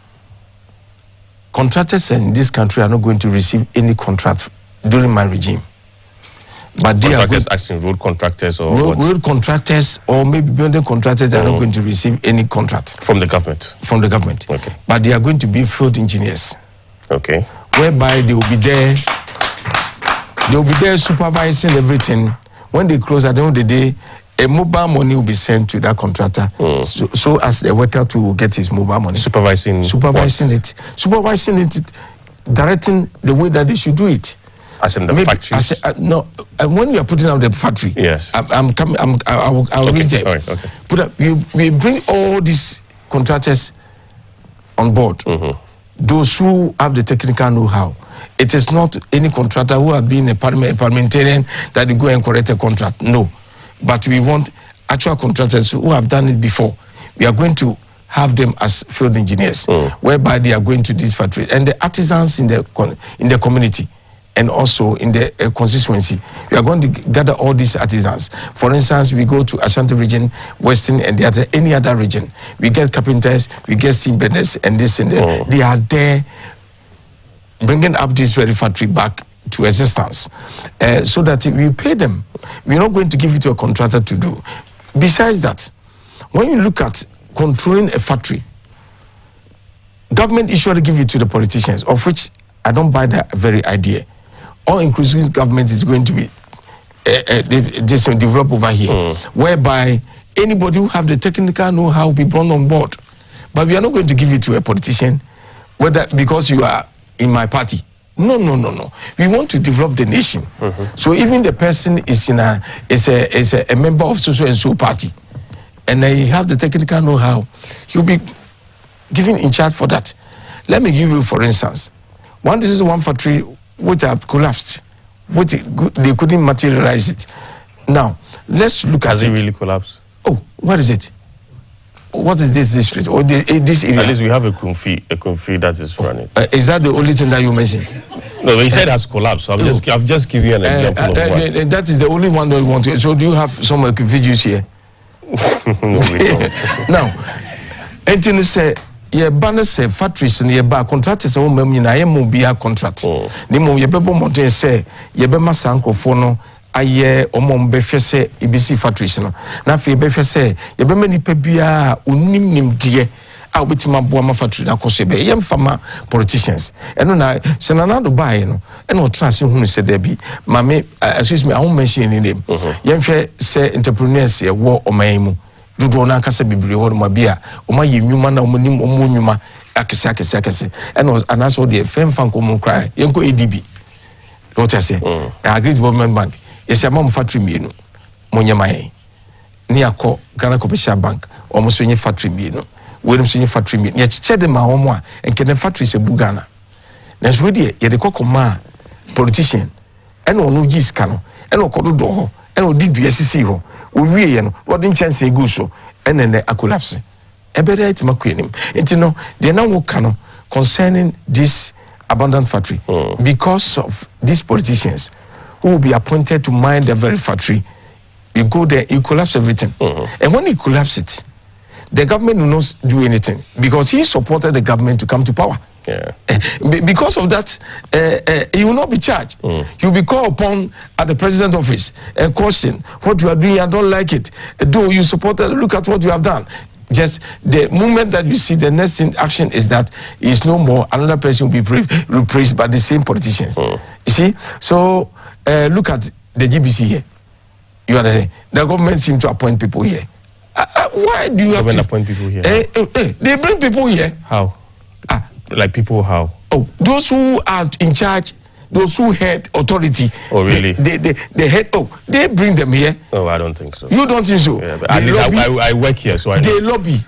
contractors in this country are not going to receive any contract during my regime. But they are asking road contractors or road contractors or maybe building contractors that are not going to receive any contract from the government. From the government. But they are going to be field engineers. Whereby they will be there They'll be there supervising everything. When they close at the end of the day, a mobile money will be sent to that contractor, so as the worker to get his mobile money. Supervising it, directing the way that they should do it. As in the factories? When you are putting out the factory, yes, I'm coming. I'll read them. Right, okay. Put up. We bring all these contractors on board. Those who have the technical know-how. It is not any contractor who has been a parliamentarian that they go and correct a contract. No. But we want actual contractors who have done it before. We are going to have them as field engineers, whereby they are going to this factory. And the artisans in the community and also in the constituency, we are going to gather all these artisans. For instance, we go to Ashanti region, Western, and any other region. We get carpenters, we get steam benders, and this and that. They are there bringing up this very factory back to existence, so that we pay them. We're not going to give it to a contractor to do. Besides that, when you look at controlling a factory, government usually give it to the politicians, of which I don't buy that very idea. All-inclusive government is going to be developed over here, whereby anybody who have the technical know-how will be brought on board. But we are not going to give it to a politician, whether because you are in my party. No. We want to develop the nation. So even the person is a member of so and so party, and he have the technical know-how, he'll be given in charge for that. Let me give you, for instance, this is one factory which have collapsed, which they couldn't materialize it. Now let's look at it. Has it really collapsed? Oh, what is it? What is this district or this area? At least we have a Kumfi that is running. Is that the only thing that you mentioned? No, he said it has collapsed. So I'm just giving you an example of what. That is the only one that you want to. So do you have some Kumfi here? No, we don't. Now, until you say, yeah, banner say factories and yeah, contractors are all na ye mo bia contract. Ni mo ye bebo modern say ye be masanko fono. Aye omom befese ibisi factories no na fe befese ye be mani pa bia onim nimdie a obetima boa ma factory na koso be ye mfama politicians eno na senanado bae no eno trase hunu se da bi mame excuse me I won't mention any name ye mhwe se entrepreneurs ye wo oman mu dodo na akasa bibire ho ma bia o ma ye nwuma na omonim omonwuma akese eno anaso de femfa nkomo cry ye nko ADB what I say agreed development bank. Yes, I'm on factory menu. Monyamae. Niako, Ghana Commercial Bank, almost any factory menu. William Senior factory menu. Yet, Chedema Omwa, and can the factory say Bugana. That's really yet the Kokoma politician, and no Gis Cano, and no Kododo, and no did SCC ho. We what in chance a guso, and then a collapse. A better it's Maquinim. And you know, they now cano concerning this abandoned factory because of these politicians. Who will be appointed to mine the very factory. You go there, you collapse everything. And when you collapse it, the government will not do anything because he supported the government to come to power. Yeah. Because of that, he will not be charged. He will be called upon at the president's office and question what you are doing. I don't like it. Though you supported, look at what you have done. Just the moment that you see the next action is that is no more. Another person will be replaced by the same politicians. You see, so. Look at the GBC here. You understand? The government seems to appoint people here. Why do you have to appoint people here? They bring people here. How? Like people how? Oh, those who are in charge, those who head authority. Oh, really? They head. Oh, they bring them here. Oh, I don't think so. You don't think so? Yeah, but I work here, so I know. They lobby,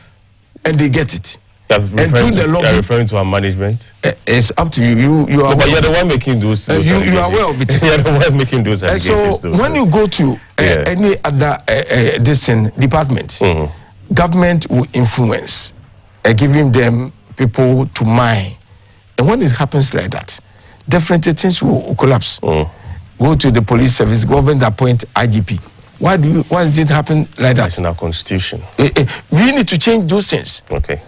and they get it. You're referring to our management? It's up to you. You are. No, but you're the one making those. You are aware of it. You're the one making those. So when you go to any other department, government will influence, giving them people to mine, and when it happens like that, different things will collapse. Go to the police service, government appoint IGP. Why does it happen like that? It's in our constitution. We need to change those things. Okay.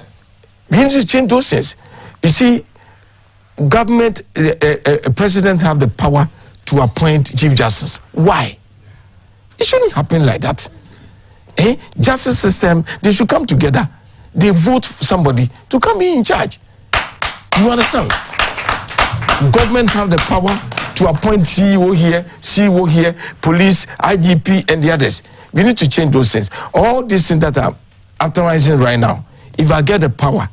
We need to change those things. You see, government, president have the power to appoint chief justice. Why? It shouldn't happen like that. Justice system, they should come together. They vote for somebody to come in charge. You understand? Government have the power to appoint CEO here, police, IGP, and the others. We need to change those things. All these things that are optimizing right now, if I get the power,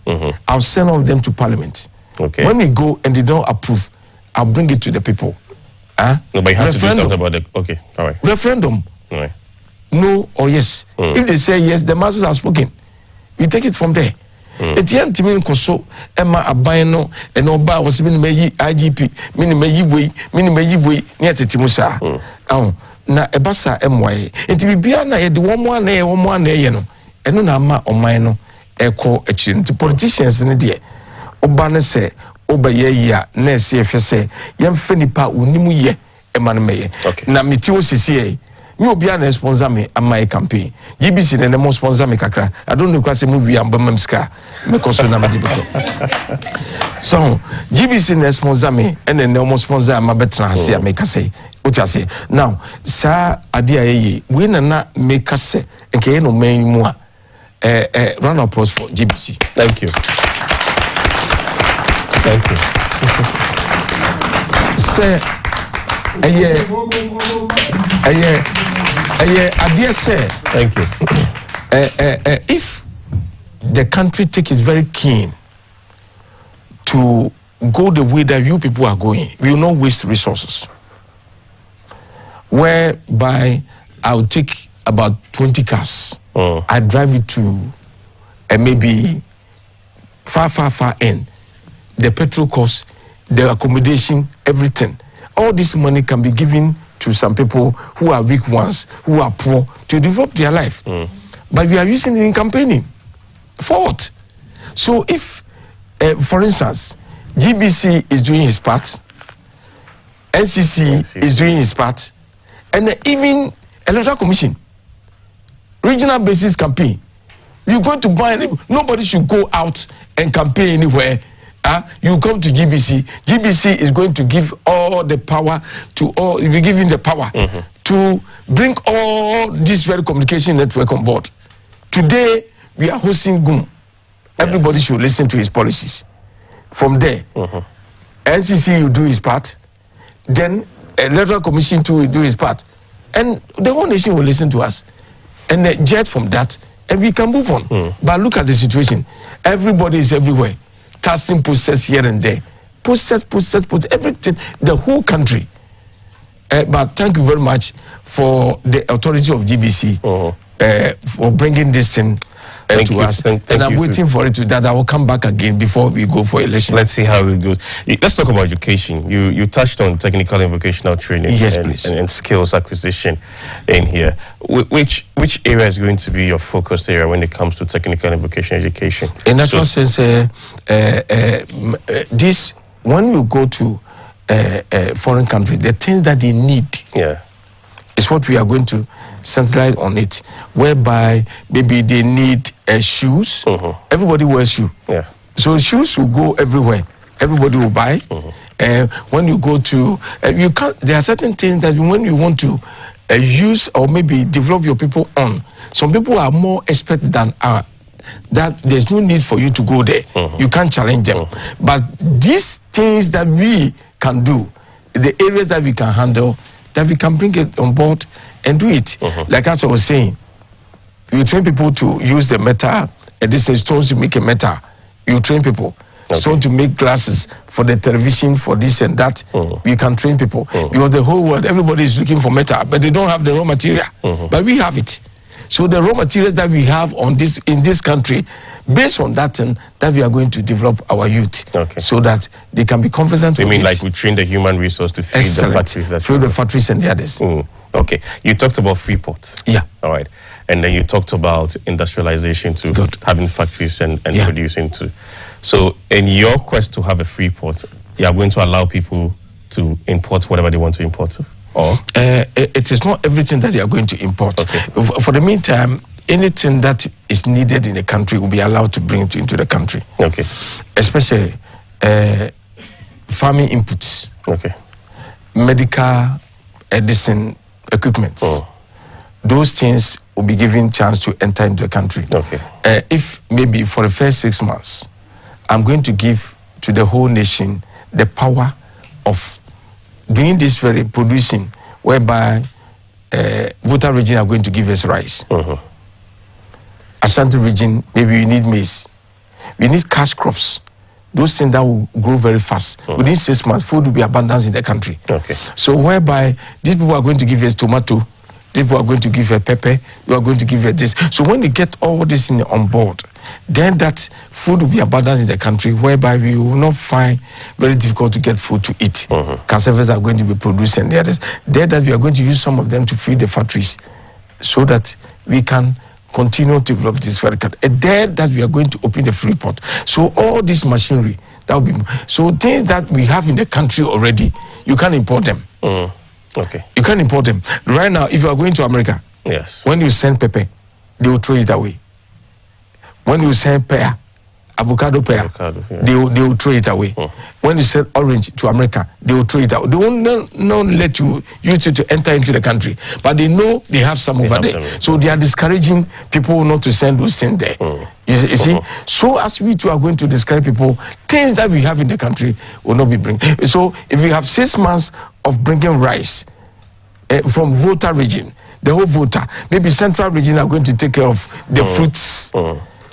I'll send all of them to Parliament. Okay. When we go and they don't approve, I'll bring it to the people. No, but you have to do something about it. Okay, all right. Referendum. All right. No or yes. If they say yes, the masses have spoken. We take it from there. Etienne Timin Koso, Emma Abino, and Oba was mini IGP, mini way, near Timusa. Na Ebasa MY. And to be Biana, the one yeno, and no ma or mino, echo a chin to politicians in the day. Obana say, Oba ye, ne CFSA, Yam Fenipa Unimu ye, Eman okay. Na Mitio CCA. You be an sponsor me and my campaign. GBC and the most sponsor me kakra. I don't know because movie and Bamamska. So GBC and sponsor me and then the most sponsor my better say make us say. What I say now, sir, adia we na make us say and can no main more. Round of applause for GBC. Thank you. Thank you. Sir, I dare say, thank you. If the country take is very keen to go the way that you people are going, we will not waste resources. Whereby I'll take about 20 cars. I drive it to maybe far end. The petrol cost, the accommodation, everything. All this money can be given to some people who are weak ones, who are poor, to develop their life. But we are using it in campaigning. For what? So if, for instance, GBC is doing his part, NCC is doing his part, and even Electoral Commission, regional basis campaign, you're going to buy, nobody should go out and campaign anywhere. You come to GBC. GBC is going to give all the power to all. We're giving the power to bring all this very communication network on board. Today we are hosting GUM. Everybody should listen to his policies. From there, NCC will do his part. Then Electoral Commission too will do his part, and the whole nation will listen to us. And jet from that, and we can move on. But look at the situation. Everybody is everywhere. Testing process here and there. Process, everything, the whole country. But thank you very much for the authority of GBC for bringing this thing to us. Thank I'm waiting for it to that. I will come back again before we go for election. Let's see how it goes. Let's talk about education. You touched on technical and vocational training, yes, please, and skills acquisition in here. Which area is going to be your focus area when it comes to technical and vocational education? In natural sense, this when you go to foreign countries, the things that they need, is what we are going to centralize on it. Whereby maybe they need shoes. Everybody wears shoes. So shoes will go everywhere. Everybody will buy. When you go to, you can't. There are certain things that when you want to use or maybe develop your people on, some people are more expert than that there's no need for you to go there. You can't challenge them. But these things that we can do, the areas that we can handle, that we can bring it on board and do it. Like as I was saying, you train people to use the metal, and this is stones to make a metal. You train people. Stone to make glasses for the television, for this and that. You can train people. Because the whole world, everybody is looking for metal, but they don't have the raw material. But we have it. So the raw materials that we have on this in this country, based on that, that we are going to develop our youth, so that they can be confident. You mean like we train the human resource to feed the factories? Feed the factories and the others. Okay. You talked about Freeport. Yeah. All right. And then you talked about industrialization to having factories and producing too. So in your quest to have a Freeport, you are going to allow people to import whatever they want to import? Or? It is not everything that they are going to import. For the meantime, anything that is needed in the country will be allowed to bring it into the country. Especially farming inputs. Medical medicine equipment. Those things will be given chance to enter into the country. If maybe for the first 6 months, I'm going to give to the whole nation the power of doing this very producing, whereby Volta region are going to give us rice. Ashanti region, maybe we need maize. We need cash crops. Those things that will grow very fast. Within 6 months, food will be abundant in the country. Okay. So whereby these people are going to give us tomato, these people are going to give us pepper, you are going to give us this. So when you get all this on board, then that food will be abundant in the country, whereby we will not find very difficult to get food to eat. Cassavas are going to be produced and the others. Then that we are going to use some of them to feed the factories so that we can continue to develop this very country. And then that we are going to open the free port. So all this machinery, that will be... So things that we have in the country already, you can't import them. Okay. You can't import them. Right now, if you are going to America, yes, when you send pepper, they will throw it away. When you send pear, avocado pear, yeah, they will throw it away. When you send orange to America, they will throw it out. They will not let you use it to enter into the country. But they know they have some over there. So they are discouraging people not to send those things there. You see? So as we too are going to discourage people, things that we have in the country will not be bringing. So if we have 6 months of bringing rice from Volta region, the whole Volta, maybe Central region are going to take care of the fruits.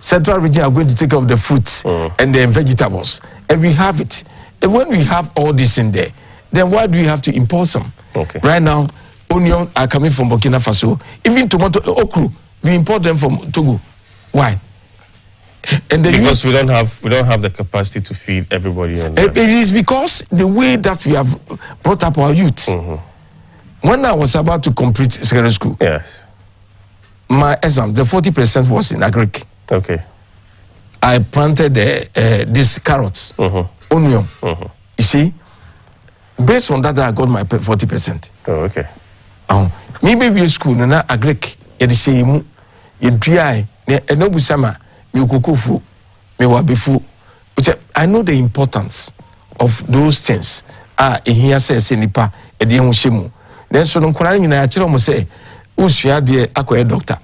Central region are going to take care of the fruits and the vegetables. And we have it. And when we have all this in there, then why do we have to import some? Okay. Right now, onion are coming from Burkina Faso. Even tomato, okra, we import them from Togo. Why? And because we don't have the capacity to feed everybody. It is because the way that we have brought up our youth. When I was about to complete secondary school, yes, my exam, the 40% was in agric. Okay. I planted these carrots, onion. You see, based on that, I got my 40%. Oh, okay. Maybe we school na agric. You say you dry. No busama. You kukufu. Me wabifu. I know the importance of those things. Here says nipa ediyemushemu. Then so no nkwana nyina ya kire mo say usua de akoye doctor.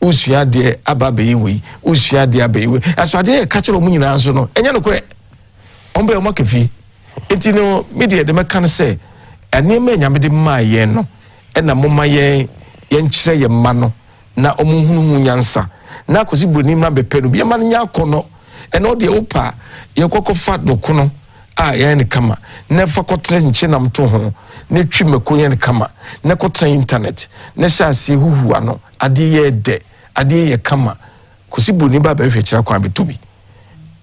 Usua de ababeyiwe. Usua de abeyiwe. Aso de ka kire mo nyina nso no. Enya no kore. Ombe o makefi. Enti no media de meka no say enema nyame de ma ye no. Na moma ye kire ye ma no. Na omuhunu nyansa. Na kosi broni ma bepe no. Bi ma nya akono. Eno de opa ye kokofa dokono. Ye ne kama. Na fa kotre nche na mto ho. Ne twi makoye ne kama. Na kotre internet. Na sha se huhu ano. Ade ye de. Ade ye kama. Kosi broni ba be hwe kira kwa betubi.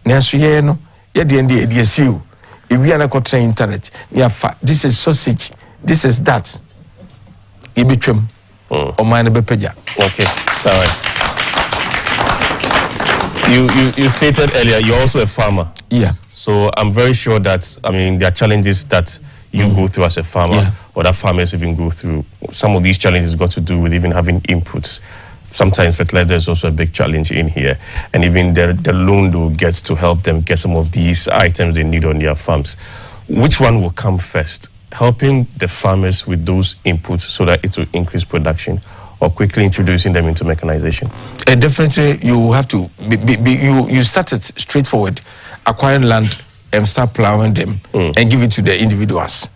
Na so ye no. Ye de ende ye de siu. Ewi na kotre internet. Ya fa. This is sausage. This is that. Ibetwem. O man be peja. Okay. All right. You stated earlier you're also a farmer. Yeah. So I'm very sure that, I mean, there are challenges that you go through as a farmer, or that farmers even go through. Some of these challenges got to do with even having inputs. Sometimes fertilizer is also a big challenge in here. And even the loan though gets to help them get some of these items they need on their farms. Which one will come first? Helping the farmers with those inputs so that it will increase production, or quickly introducing them into mechanization? Definitely, you have to you start it straightforward, acquiring land and start plowing them and give it to the individuals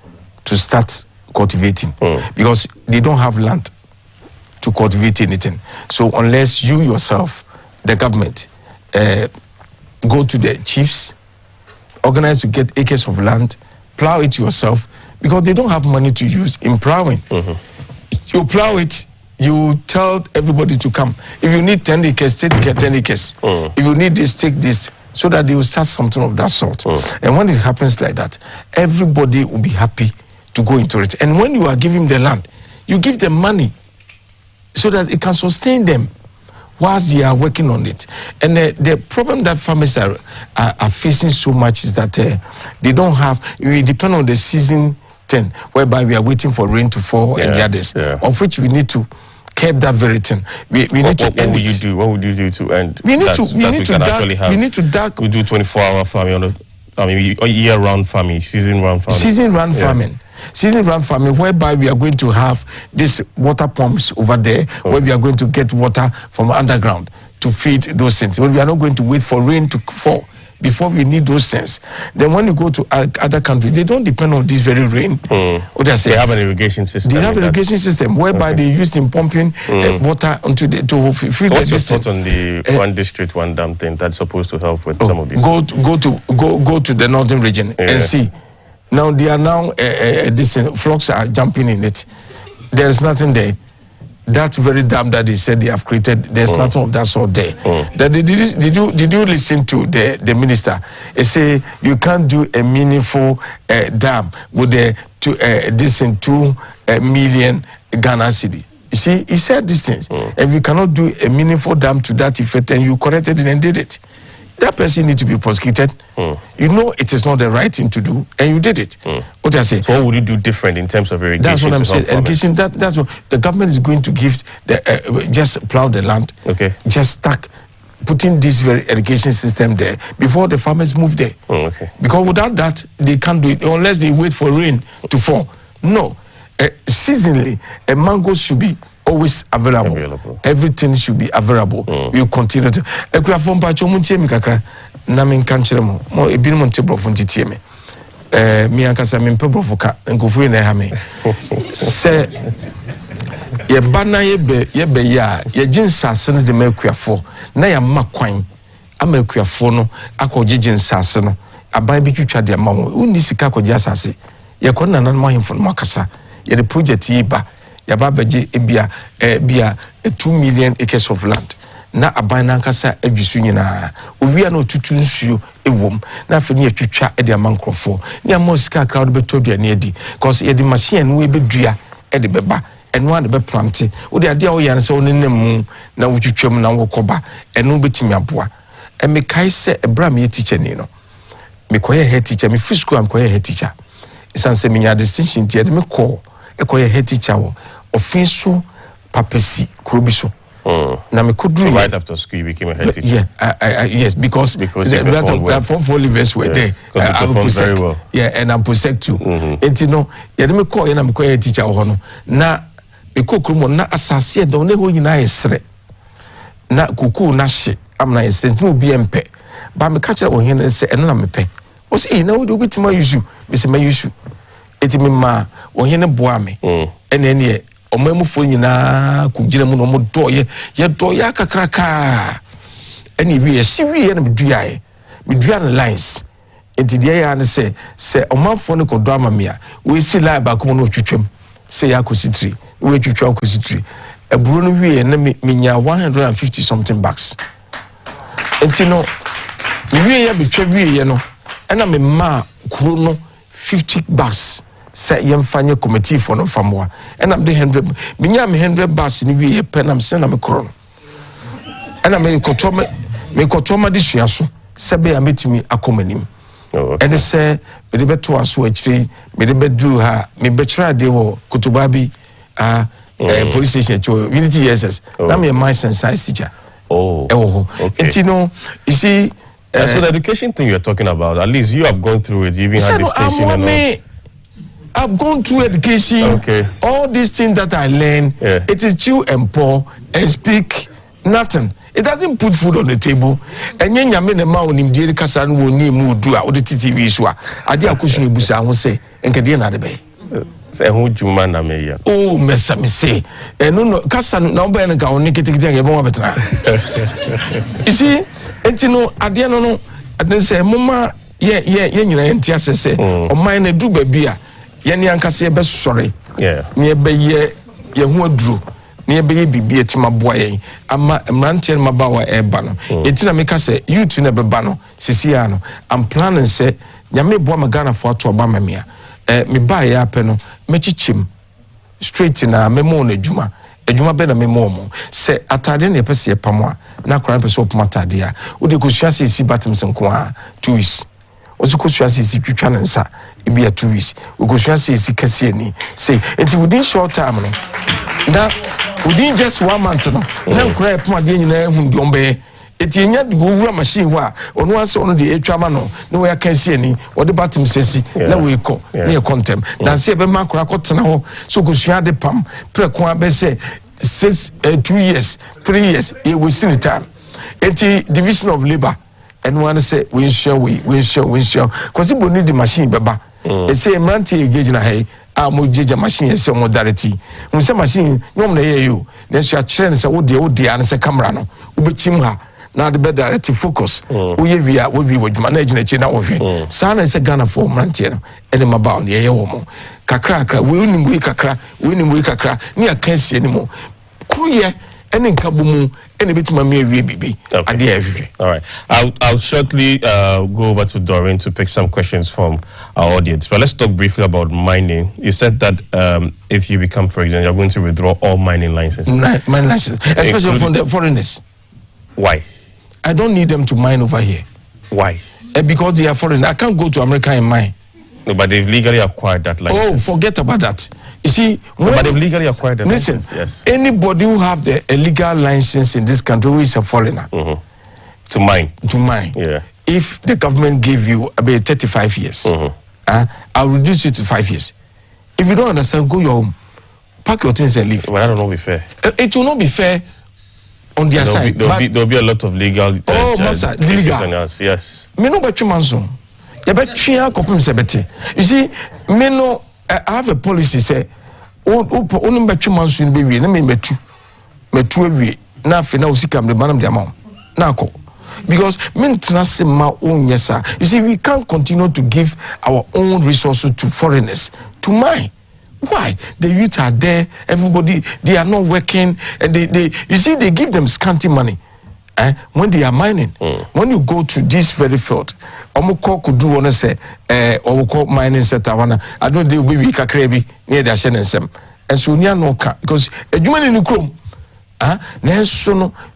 to start cultivating, because they don't have land to cultivate anything. So unless you yourself, the government, go to the chiefs, organize to get acres of land, plow it yourself, because they don't have money to use in plowing. You plow it, you tell everybody to come. If you need 10 acres, take 10 acres. If you need this, take this, so that they will start something of that sort. And when it happens like that, everybody will be happy to go into it. And when you are giving the land, you give them money so that it can sustain them whilst they are working on it. And the problem that farmers are facing so much is that they don't have, we depend on the season 10, whereby we are waiting for rain to fall and the others, of which we need to curb that very thing. We need to what would you do? What would you do to end? We need to We do 24-hour farming, year-round farming, season-round farming. Season-round farming. Season-round farming, whereby we are going to have these water pumps over there, where we are going to get water from underground to feed those things. When we are not going to wait for rain to fall before we need those things. Then when you go to other countries, they don't depend on this very rain. What I say, they have an irrigation system. They have an irrigation system whereby they use in pumping water onto the to feed what's the your thought on the one district, one dam thing that's supposed to help with some of these? Go to the northern region and see. Now they are now flocks are jumping in it. There is nothing there. That very dam that they said they have created, there's nothing of that sort there. Did you listen to the minister? He say you can't do a meaningful dam with the 2 million Ghana cedi. You see, he said these things. If you cannot do a meaningful dam to that effect, and you corrected it and did it, that person needs to be prosecuted. You know it is not the right thing to do, and you did it. What I say? So what would you do different in terms of irrigation? That's what I'm saying. Irrigation. That's what the government is going to give. Just plow the land. Okay. Just start putting this very irrigation system there before the farmers move there. Okay. Because without that, they can't do it unless they wait for rain to fall. No. Seasonally, a mango should be always available. Everything should be available. We continue to. Ekwafo mpacho muntie mi kakra na me nkankyere mo. Mo ebi mo nte brofo ntitie me. Mi ankasa me mpe brofo ka nkofu na ha me. Se ye bana ye be ya ye ginsase no de makwafo na ya makwan amakwafo no akogye nsase no aban bi twitwa de ma wo uni sika akogye asase ye konna nan mo hemfo no makasa ye the project yi ba yaba beje bia 2 million acres of land na aban na nkasa adwisu nyina owia na otutu nsuo ewom na afa ni atwitwa e de amankrofo ni amosika crowd beto duane adi cause ye the machine no ebedua e de beba eno ade be plant wo de ade a wo yan se wonenam mu na wotwitwam na wokoba eno betimi aboa e me kai se ebra me teacher ni no me koye head teacher me free school am koye head teacher isanse me nya distinction tie de me ko e koye head teacher wo offiso papesi krobiso na me could so right after school you became a head teacher. Yes, because the four livers were there. I performed very well. Yeah, and I'm posek too. And you know, me call you na me head teacher ho na me ko kromo na asase do na ho nyina yesre na kuku na hye am na yesre no bi empe ba me catch o hen se eno na me pe o say na wo do bitima yusu me se ma yusu eti me ma o hen boa me ene ne omamufo nyina kugire mu no mo doye ye doya kakraka ene wi ye si wi ye na medua na lines enti de ya ne se omamfo ne kodo amamia we si lie ba ko no twetwem se ya kositri we twetwa kositri eburo no wi ye na menya 150 something bucks enti no wi ye betwa wi ye no ena me ma kuro no 50 bucks say yemfanye committee for no famwa and I'm the 100 minya me 100 bus ni wie pen am say na me kro no and I me kotoma disuaso sebe ya metimi akomanim and say me de beto aso akire me de bedru ha me bekira de wo kutubabi police station cho unity SS na me my science teacher okay. And you know you see so the education thing you're talking about, at least you have gone through it, you even had the station and all. I've gone through education. Okay. All these things that I learn, it is chew and pour and speak nothing. It doesn't put food on the table. And then you mean a man in the Cassan will need more do out the TV issue. I did a cushion busa, I will say, and can another bay. Say, who do man, I may. Oh, Messa, me say, and no, Cassan, no better go on Nicky a moment. You see, and you know, I didn't know, and then say, Mama, and Tiasa say, or mine do baby. Yeni ankase ebe sore ne ebe ye hu aduru ne ebe ye bibie tima boa yen ama mrante no mabawa eba no etina meka se youth na beba no sisi ya no am planning se nyame boa magana fo ato oba mamia me ba ya pe no mechichim straight na memo na adwuma be na memo mo se atade na pese pamo na kran pese opoma atade a wo de kosua se esi batem senko a 2 weeks Ozukusha says if you try and say it be a 2 weeks. Ozukusha says Cassiani say it within short time. Now within just 1 month now cry upon the Humbe. It's in yet go machine wa on once on the H no way I can see any or the bottom says no we call near contempt. Now say be macro cotton so Kushia de pam prequa be say 2 years 3 years it will still time. It's division of labor. and one say we share because you need the machine baba. They say manti engage na hey mo jeje machine say modality we say machine nyom na you then you train say wo dey an say camera no wo bechim ha na the better direct focus wo ye wi a wo wi wadwuma na agina chi na wo hwe sa na say Ghana for manti no ene maba ne ye wo mo kakra we nim we kakra ni akansie ni mo kuye ene nkabumu ene bitima me awie bibi ade ahwe. All right, I'll shortly go over to Doreen to pick some questions from our audience, but let's talk briefly about mining. You said that if you become president, you're going to withdraw all mining licenses. Mining licenses, especially from the foreigners. Why? I don't need them to mine over here. Why? Because they are foreign. I can't go to America and mine. No, but they've legally acquired that license. Oh, forget about that. You see, but they've legally acquired the listen, license. Yes. Anybody who have the illegal license in this country who is a foreigner to mine. Yeah. If the government give you about 35 years, I'll reduce it to 5 years. If you don't understand, go your home, pack your things and leave. But that will not be fair. It will not be fair on their side. There'll be a lot of legal. Legal. Yes. Me no betu manso. You see, me no. I have a policy say, only betu manso in baby. Na me metu ewie. Na fe na usika mde manam de amount. Na ko. Because maintenance ma own yesa. You see, we can't continue to give our own resources to foreigners to mine. Why? The youth are there, everybody, they are not working, and they you see, they give them scanty money. When they are mining, when you go to this very field, Omoko could do one say, or mining set I don't do we kakrebi near the Shenensem. And so near no because a human in the chrome,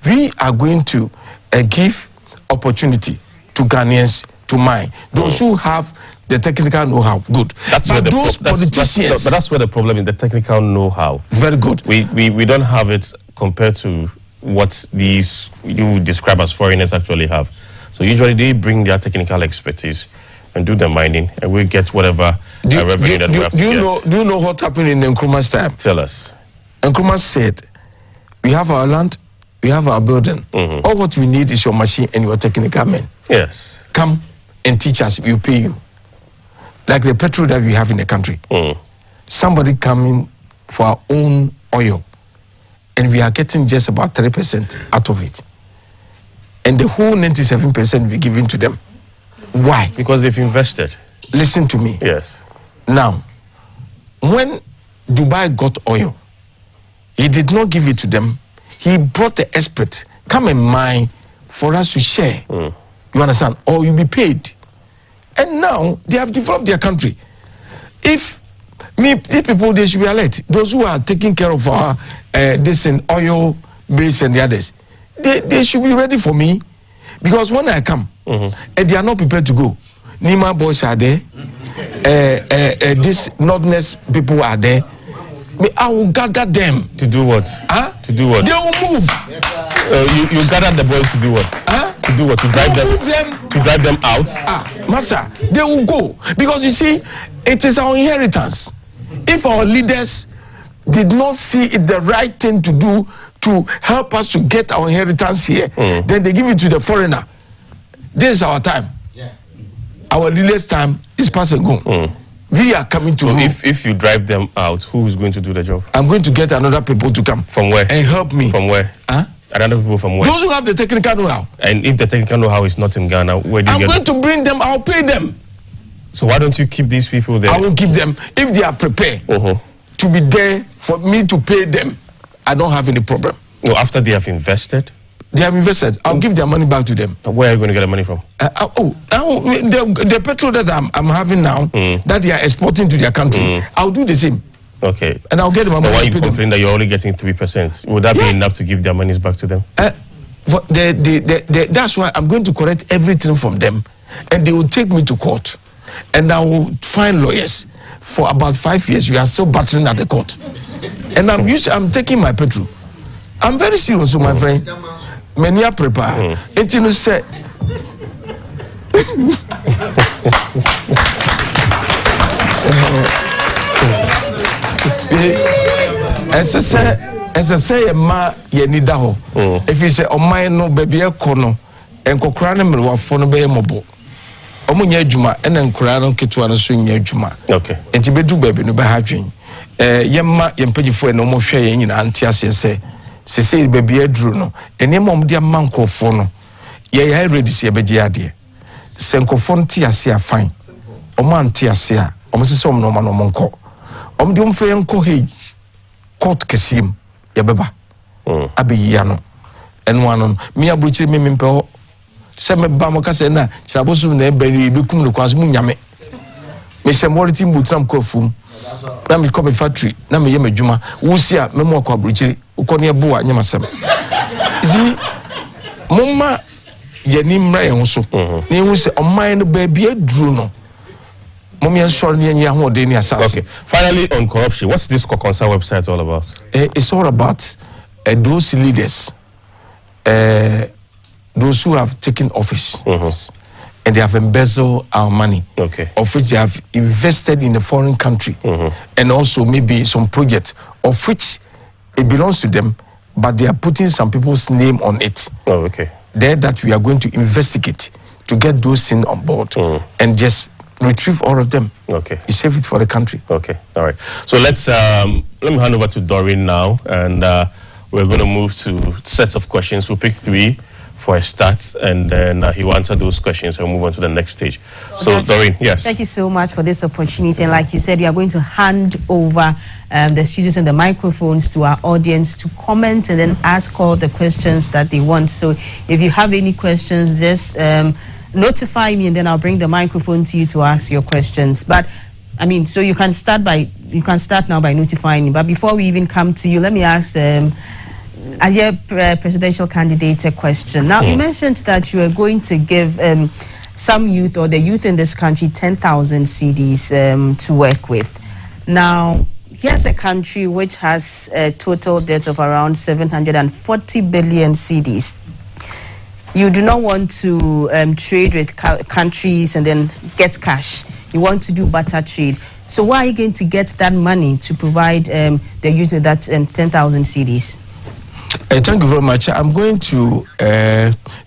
we are going to give opportunity to Ghanaians to mine. Those who have the technical know-how, good. That's but those politicians. But that's where the problem is, the technical know-how. Very good. We don't have it compared to what these you describe as foreigners actually have. So usually they bring their technical expertise and do the mining, and we get whatever revenue that we have to get. Do you know what happened in Nkrumah's time? Tell us. Nkrumah said, we have our land, we have our building. All what we need is your machine and your technical men. Yes. Come and teach us, we'll pay you. Like the petrol that we have in the country. Somebody coming for our own oil, and we are getting just about 3% out of it. And the whole 97% be given to them. Why? Because they've invested. Listen to me. Yes. Now, when Dubai got oil, he did not give it to them. He brought the expert, come and mine for us to share. You understand? Or you'll be paid. And now they have developed their country. If people, they should be alert. Those who are taking care of our this and oil base and the others, they should be ready for me, because when I come and they are not prepared to go, Nima boys are there, this Northerners people are there. I will gather them to do what? To do what? They will move. You gather the boys to do what? To do what? To drive them? To drive them out? Master, they will go, because you see, it is our inheritance. If our leaders did not see it the right thing to do to help us to get our inheritance here, then they give it to the foreigner. This is our time. Our leaders' time is past and gone. We are coming to. So if you drive them out, who is going to do the job? I'm going to get another people to come. From where? And help me. From where? Another people from where? Those who have the technical know-how. And if the technical know-how is not in Ghana, where do you I'm going to bring them. I'll pay them. So why don't you keep these people there? I will keep them if they are prepared to be there for me to pay them. I don't have any problem. No, after they have invested. They have invested. I'll give their money back to them. Where are you going to get the money from? The petrol that I'm having now, that they are exporting to their country, I'll do the same. Okay. And I'll get them money. But why you complain that you're only getting 3%? Would that be enough to give their monies back to them? That's why I'm going to correct everything from them, and they will take me to court, and I will find lawyers. For about 5 years, we are still battling at the court, and I'm taking my petrol. I'm very serious, my friend. Many are prepared. Until you say, as I say, ma ye need ho. If you say, oh my no baby, kono, enkokra no merwafo no be mobo omo nya adwuma ena nkora no ketwa no so nya adwuma okay enti bedu baabi no be ha dwen yemma yempagifo eno mo hwe yen nyina ante asese sese baabi aduru no ene mom de amankofo no ye ya ready se beje ade senkofo nti ase afan omo ante ase a omo sese omo no ma no monko omo de omfe enko hey court kesim ye beba abeya no eno anon mi abuchiri mi mpe se me ba mo ka se na shabosu na eberi bekum no kwanso mu nyame me se mo reti mbutram ko afum na me ko be factory na me ye madwuma wusi a me mo ko abuchiri uko ne bo a nyamasem zi momma yani mra ye ho so ne hu se oman no ba bia duru no mom yan sure ne nya ho de ni asase. Okay, finally on corruption, what's this concern website all about? It's all about those leaders, those who have taken office and they have embezzled our money, of which they have invested in a foreign country, and also maybe some project of which it belongs to them, but they are putting some people's name on it. There that we are going to investigate to get those things on board and just retrieve all of them. You save it for the country. All right. So let me hand over to Doreen now, and we're going to move to sets of questions. We'll pick 3 for a start, and then he will answer those questions and we'll move on to the next stage. So Doreen, yes. Thank you so much for this opportunity. And like you said, we are going to hand over the studios and the microphones to our audience to comment and then ask all the questions that they want. So if you have any questions, just notify me and then I'll bring the microphone to you to ask your questions. But I mean, so you can start now by notifying me. But before we even come to you, let me ask a presidential candidate a question. Now, you mentioned that you are going to give some youth or the youth in this country 10,000 cedis to work with. Now, here's a country which has a total debt of around 740 billion cedis. You do not want to trade with countries and then get cash. You want to do barter trade. So why are you going to get that money to provide the youth with that 10,000 cedis? Thank you very much. I'm going to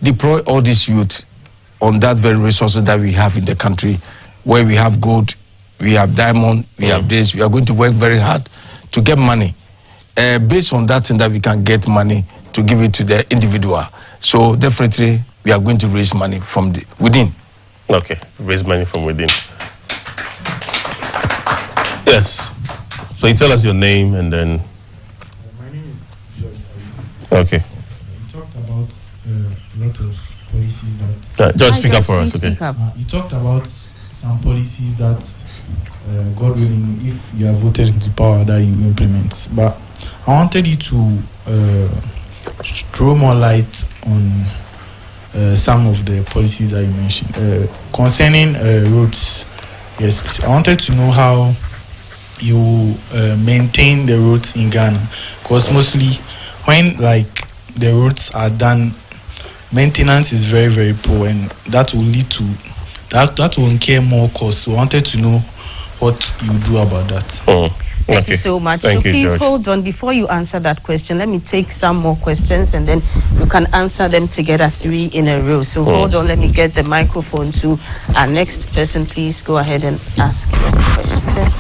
deploy all these youth on that very resources that we have in the country, where we have gold, we have diamond, we have this. We are going to work very hard to get money. Based on that thing that we can get money to give it to the individual. So definitely we are going to raise money from within. Raise money from within. Yes. So you tell us your name and then. My name is George. You talked about a lot of policies that. Just speak up for us. You talked about some policies that, God willing, if you are voted into power, that you implement. But I wanted you to throw more light on some of the policies that you mentioned concerning roads. Yes, I wanted to know how you maintain the roads in Ghana, because mostly when the roads are done, maintenance is very, very poor, and that will lead to that will incur more costs. So I wanted to know what you do about that. Thank you so much. Thank you, please George. hold on before you answer that question. Let me take some more questions and then you can answer them together 3 in a row. So hold on, let me get the microphone to our next person. Please go ahead and ask your question.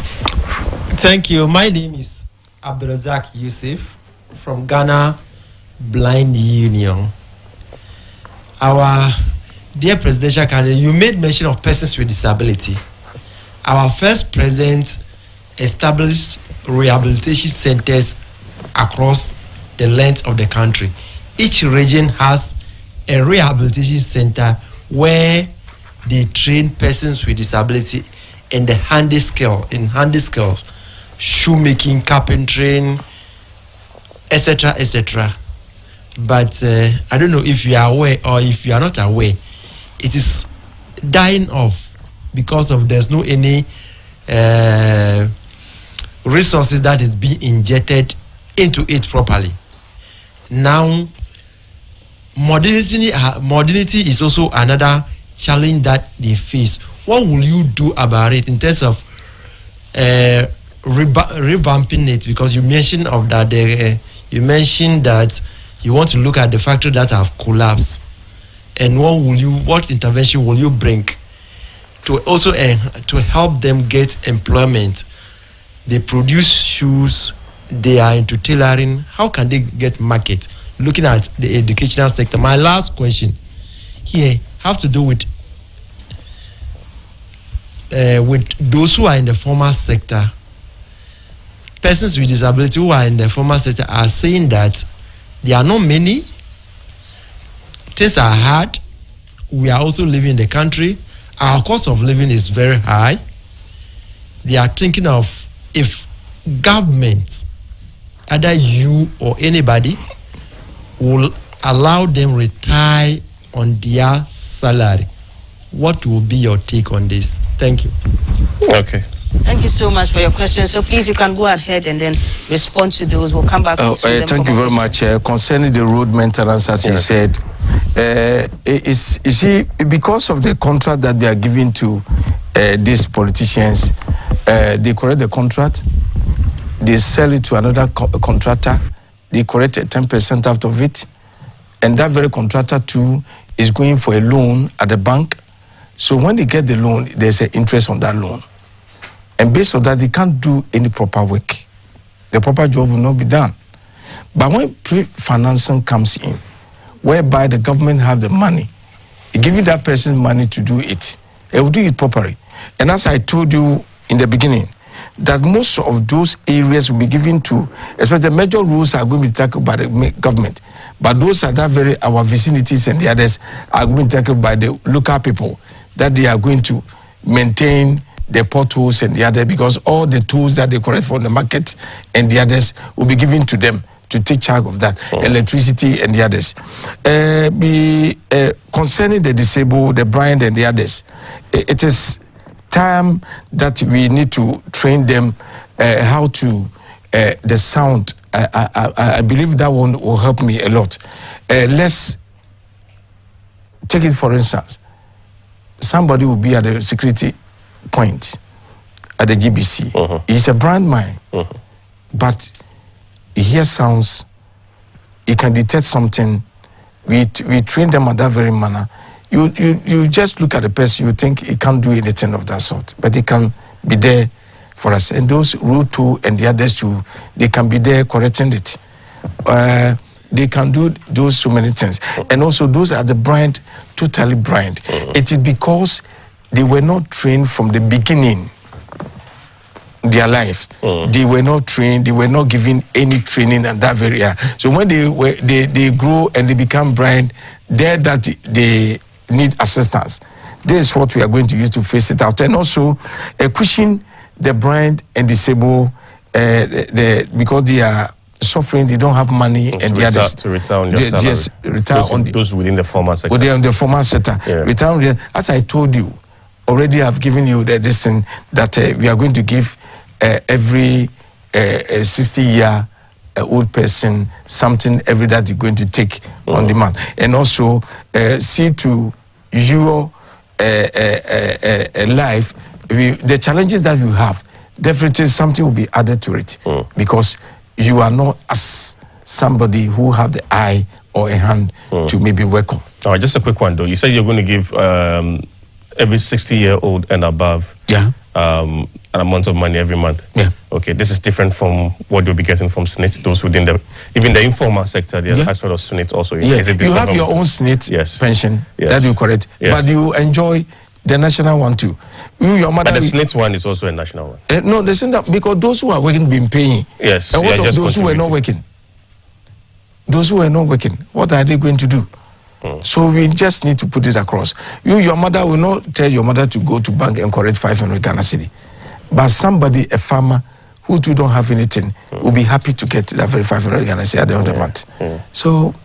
Thank you. My name is Abdulrazak Yusuf from Ghana Blind Union. Our dear presidential candidate, you made mention of persons with disability. Our first president established rehabilitation centers across the length of the country. Each region has a rehabilitation center where they train persons with disability in the handy skills, shoemaking, carpentering, etc., etc. But I don't know if you are aware or if you are not aware, it is dying off because of there's no any resources that is being injected into it properly. Now, modernity is also another challenge that they face. What will you do about it in terms of revamping it? Because you mentioned of that you mentioned that you want to look at the factories that have collapsed. and what intervention will you bring to also to help them get employment? They produce shoes, they are into tailoring. How can they get market? Looking at the educational sector. My last question here have to do with those who are in the formal sector. Persons with disability who are in the formal sector are saying that there are not many. Things are hard. We are also living in the country. Our cost of living is very high. They are thinking of if government, either you or anybody, will allow them retire on their salary. What will be your take on this? Thank you. Okay. Thank you so much for your questions. So please, you can go ahead and then respond to those. We'll come back. Thank you very much. Concerning the road maintenance, as you said, you see, because of the contract that they are giving to these politicians, they correct the contract, they sell it to another contractor, they correct 10% out of it, and that very contractor too is going for a loan at the bank. So when they get the loan, there's an interest on that loan. And based on that, they can't do any proper work. The proper job will not be done. But when pre-financing comes in, whereby the government have the money, giving that person money to do it, they will do it properly. And as I told you in the beginning, that most of those areas will be given to, especially the major roads are going to be tackled by the government. But those are our vicinities and the others are going to be tackled by the local people, that they are going to maintain the potholes and the other, because all the tools that they collect from the market and the others will be given to them to take charge of that, electricity and the others. Concerning the disabled, the blind and the others, it is time that we need to train them how to, the sound. I believe that one will help me a lot. Let's take it for instance. Somebody will be at the security point at the GBC. He's a blind man, but he hears sounds, he can detect something. We train them at that very manner. You just look at the person, you think he can't do anything of that sort, but he can be there for us. And those road 2 and the others too, they can be there correcting it. They can do those so many things. And also those are the blind, totally blind. It is because they were not trained from the beginning their life. They were not trained, they were not given any training at that very area. So when they grow and they become blind, there that they need assistance. This is what we are going to use to face it out. And also pushing the blind and disabled, because they are suffering, they don't have money, and the others to retire on their salary. Yes, retire those, on those within the formal sector. Within the formal sector. Yeah. Retire on the, as I told you, already I've given you the lesson that we are going to give every 60-year old person something every that you're going to take on demand. And also see to your life, the challenges that you have, definitely something will be added to it, because you are not as somebody who have the eye or a hand to maybe work on. All right, just a quick one though. You said you're going to give every 60-year-old and above an amount of money every month. Yeah. Okay, this is different from what you'll be getting from SNIT, those within even the informal sector, there's a sort of SNIT also. Yeah. Is it You have your own SNIT pension, that you correct, but you enjoy the national one too. Your mother, but the SNIT one is also a national one. No, listen, that because those who are working been paying. Yes. And what of those who are not working? Those who are not working, what are they going to do? So we just need to put it across. Your mother will not tell your mother to go to bank and collect 500 Ghana cedi. But somebody, a farmer, who don't have anything, will be happy to get that very 500 Ghana cedi at the end of the month. So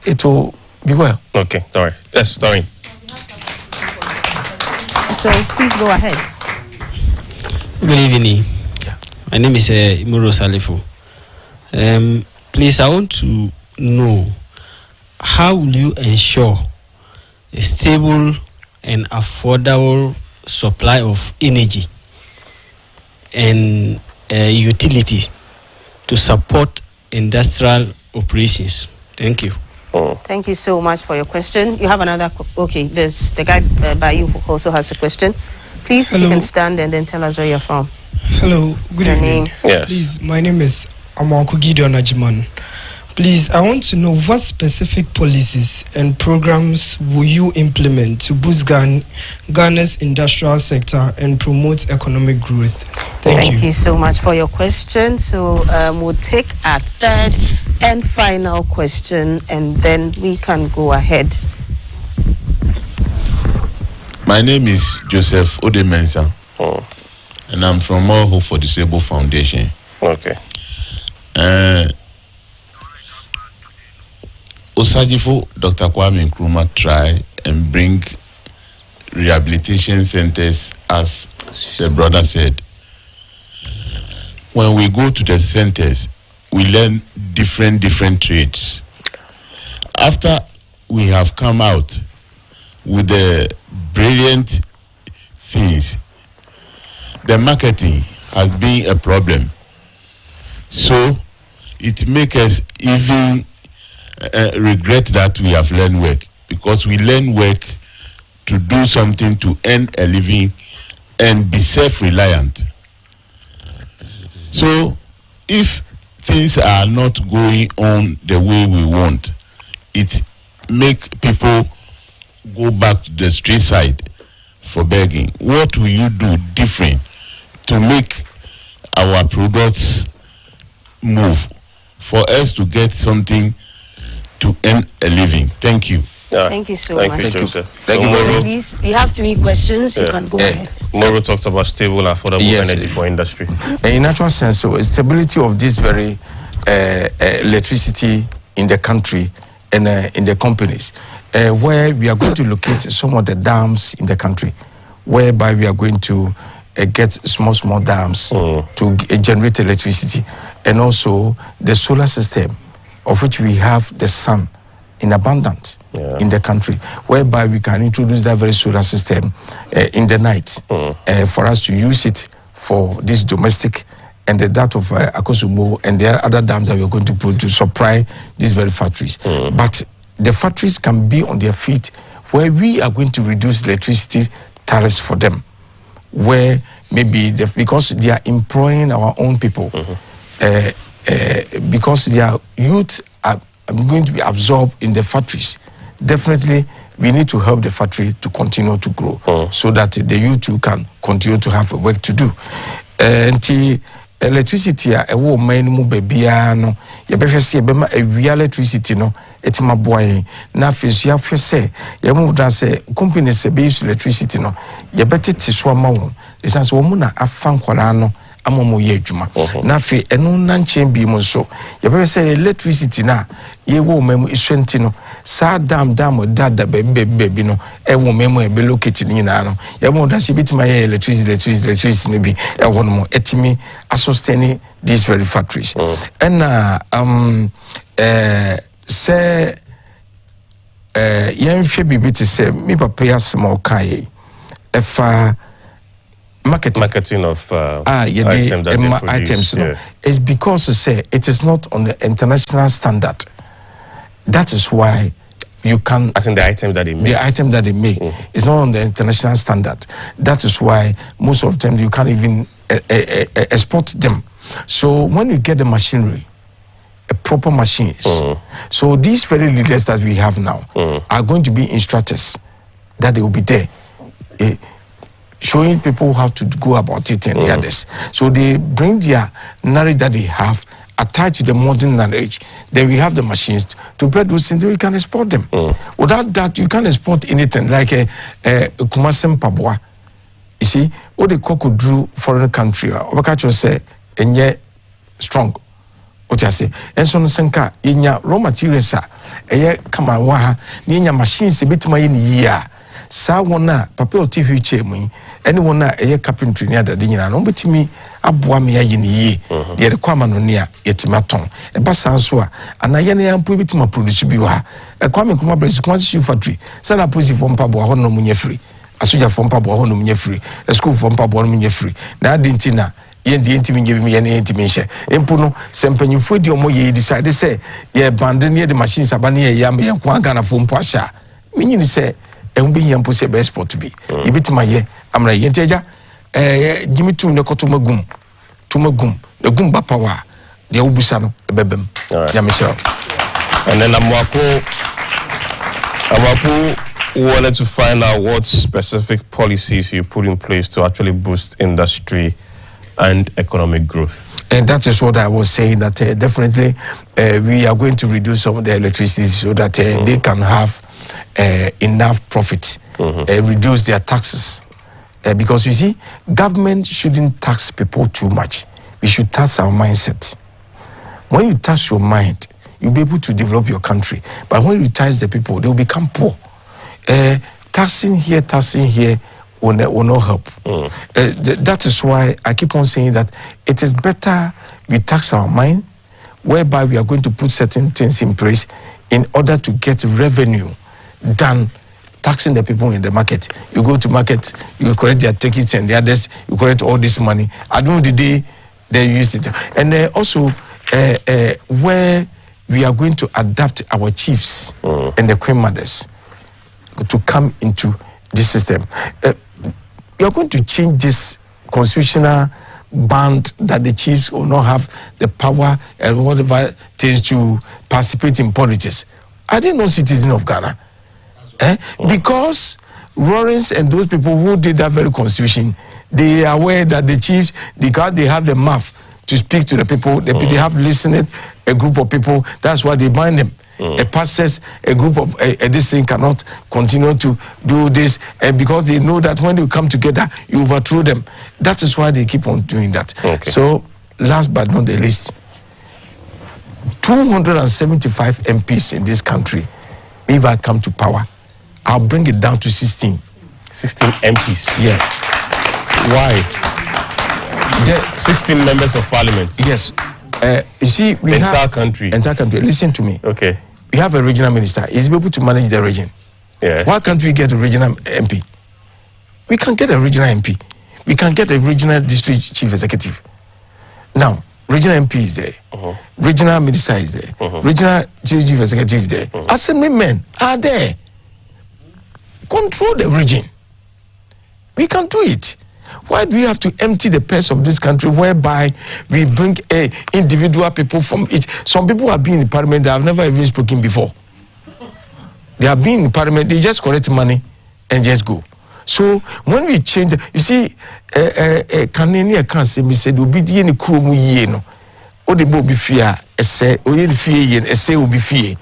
it will be well. Okay, all right. Yes, Doreen. So please go ahead. Good evening. My name is Imuro Salifu. Please, I want to know, how will you ensure a stable and affordable supply of energy and utility to support industrial operations? Thank you. Thank you so much for your question. You have another. Okay, there's the guy by you who also has a question. Please, you can stand and then tell us where you're from. Hello, good Your evening. name? Yes. Please, my name is Amanko Gideon Ajiman. Please, I want to know what specific policies and programs will you implement to boost Ghana's industrial sector and promote economic growth? Thank you so much for your question. So we'll take our third and final question, and then we can go ahead. My name is Joseph Odemensa, and I'm from All Hope for Disabled Foundation. Okay. Osajifo, Dr. Kwame Nkrumah try and bring rehabilitation centers, as the brother said. When we go to the centers, we learn different trades. After we have come out with the brilliant things, the marketing has been a problem. So it makes us even regret that we have learned work, because we learn work to do something to earn a living and be self-reliant. So if things are not going on the way we want, it make people go back to the street side for begging. What will you do different to make our products move for us to get something to earn a living? Thank you. Thank you so much. Thank you, Joseph. Thank you very much. Please, we have 3 questions. You can go ahead. Moro talked about stable, affordable energy for industry. In natural sense, so stability of this very electricity in the country and in the companies, where we are going to locate some of the dams in the country, whereby we are going to get small dams to generate electricity, and also the solar system, of which we have the sun in abundance in the country, whereby we can introduce that very solar system in the night for us to use it for this domestic and that of Akosumo and the other dams that we are going to put to supply these very factories. But the factories can be on their feet, where we are going to reduce electricity tariffs for them, where maybe because they are employing our own people, because their youth are going to be absorbed in the factories. Definitely, we need to help the factory to continue to grow, so that the youth too can continue to have work to do. And electricity, a woman mu bebiano, you better see a electricity no. It's my boy. Now, if you have to say, you move that say companies base electricity no. You better to swam on. It's as woman a fan qualano. Amomo yejuma. Na fe enu nanchen bi mo so. You better say electricity na. Ye wo memu iswentino. Sa dam dada baby no. E wo memu e be locate ni na no. You mo that say bit my electricity no bi. E wo no mo etimi sustain these very factories. And say yɛmhwɛ bibi te sɛ me papa yɛ asɛm ɔkaeɛ ɛfa marketing of items no is because say it is not on the international standard. That is why you can, as in the item that they make. The item that they make is not on the international standard. That is why most of them you can't even export them. So when you get the machinery, proper machines. So these very leaders that we have now are going to be instructors, that they will be there, showing people how to go about it and the others. So they bring their knowledge that they have attached to the modern knowledge. Then we have the machines to produce and we can export them. Without that, you can't export anything like a Kumasem Pabwa. You see, what the cocoa drew foreign country, Obakacho say, and yet strong. What I say, and so senka in your raw materials, come on, waha, ninya machines a bit my in year. Sa wana, papel TV chemi, anyone a carpentry near the dinner, no bet me, abuamia in ye, the Kwamanonia, yetimaton, a basanswa, and I am put my produce biwa, a Kwame Kumabres, Quansi factory, Sana Pussy from Pabua Hono free, a soldier from Pabua Hono free, a school from Pabua Hono free, now Dintina. yendi intimi ngebi ye ne intimi nhye empo no sempanyufo di omo ye decide say ye bande ne the machines abane ye yam ye kwa Ghana fo mpo ahya menyini say ehumbi ye mpo say be export to be ibitima ye amra ye nteja gimi tum ne kotomagum tumagum the gumba power the obusa no ebebem ya mechero. And then Amwapo wanted to find out what specific policies you put in place to actually boost industry and economic growth. And that is what I was saying, that definitely we are going to reduce some of the electricity so that they can have enough profit, reduce their taxes. Because you see, government shouldn't tax people too much. We should tax our mindset. When you tax your mind, you'll be able to develop your country. But when you tax the people, they will become poor. Taxing here will not help. That is why I keep on saying that it is better we tax our mind, whereby we are going to put certain things in place in order to get revenue than taxing the people in the market. You go to market, you collect their tickets and the others, you collect all this money. At the end of the day, they use it. And also, where we are going to adapt our chiefs and the queen mothers to come into this system. We are going to change this constitutional band that the chiefs will not have the power and whatever things to participate in politics. Are they not citizens of Ghana? Because Lawrence and those people who did that very constitution, they are aware that the chiefs, because they have the mouth to speak to the people, they have listened a group of people, that's why they bind them. A pastors, a group of this thing cannot continue to do this, and because they know that when they come together, you overthrow them. That is why they keep on doing that. So, last but not the least, 275 MPs in this country, if I come to power, I'll bring it down to 16. 16 MPs? Yeah. Why? 16 members of parliament? Yes. You see, we have... Entire country? Entire country. Listen to me. Okay. We have a regional minister. He's able to manage the region. Yes. Why can't we get a regional MP? We can get a regional MP. We can get a regional district chief executive. Now, regional MP is there. Regional minister is there. Regional chief executive is there. Assembly men are there. Control the region. We can do it. Why do we have to empty the purse of this country whereby we bring individual people from each? Some people have been in parliament that have never even spoken before. They have been in parliament, they just collect money and just go. So when we change, you see, Kanini can't say me said, "Obi di ni krumu ye no, odi bo bi fear, ese oye fear ye, ese obi fear."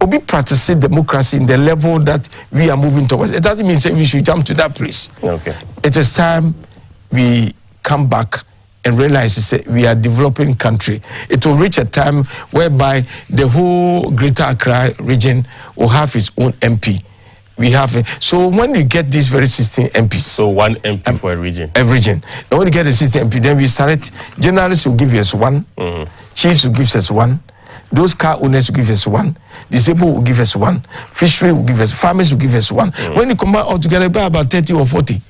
Obi practicing democracy in the level that we are moving towards. It doesn't mean say we should jump to that place. Okay. It is time we come back and realize that we are developing country. It will reach a time whereby the whole Greater Accra region will have its own MP. We have so when we get these very 16 MPs. So one MP for a region. A region. And when we get the 16 MP, then we start. Generalists will give us one. Chiefs will give us one. Those car owners will give us one. Disabled will give us one. Fishery will give us. Farmers will give us one. When you combine all together, about 30 or 40.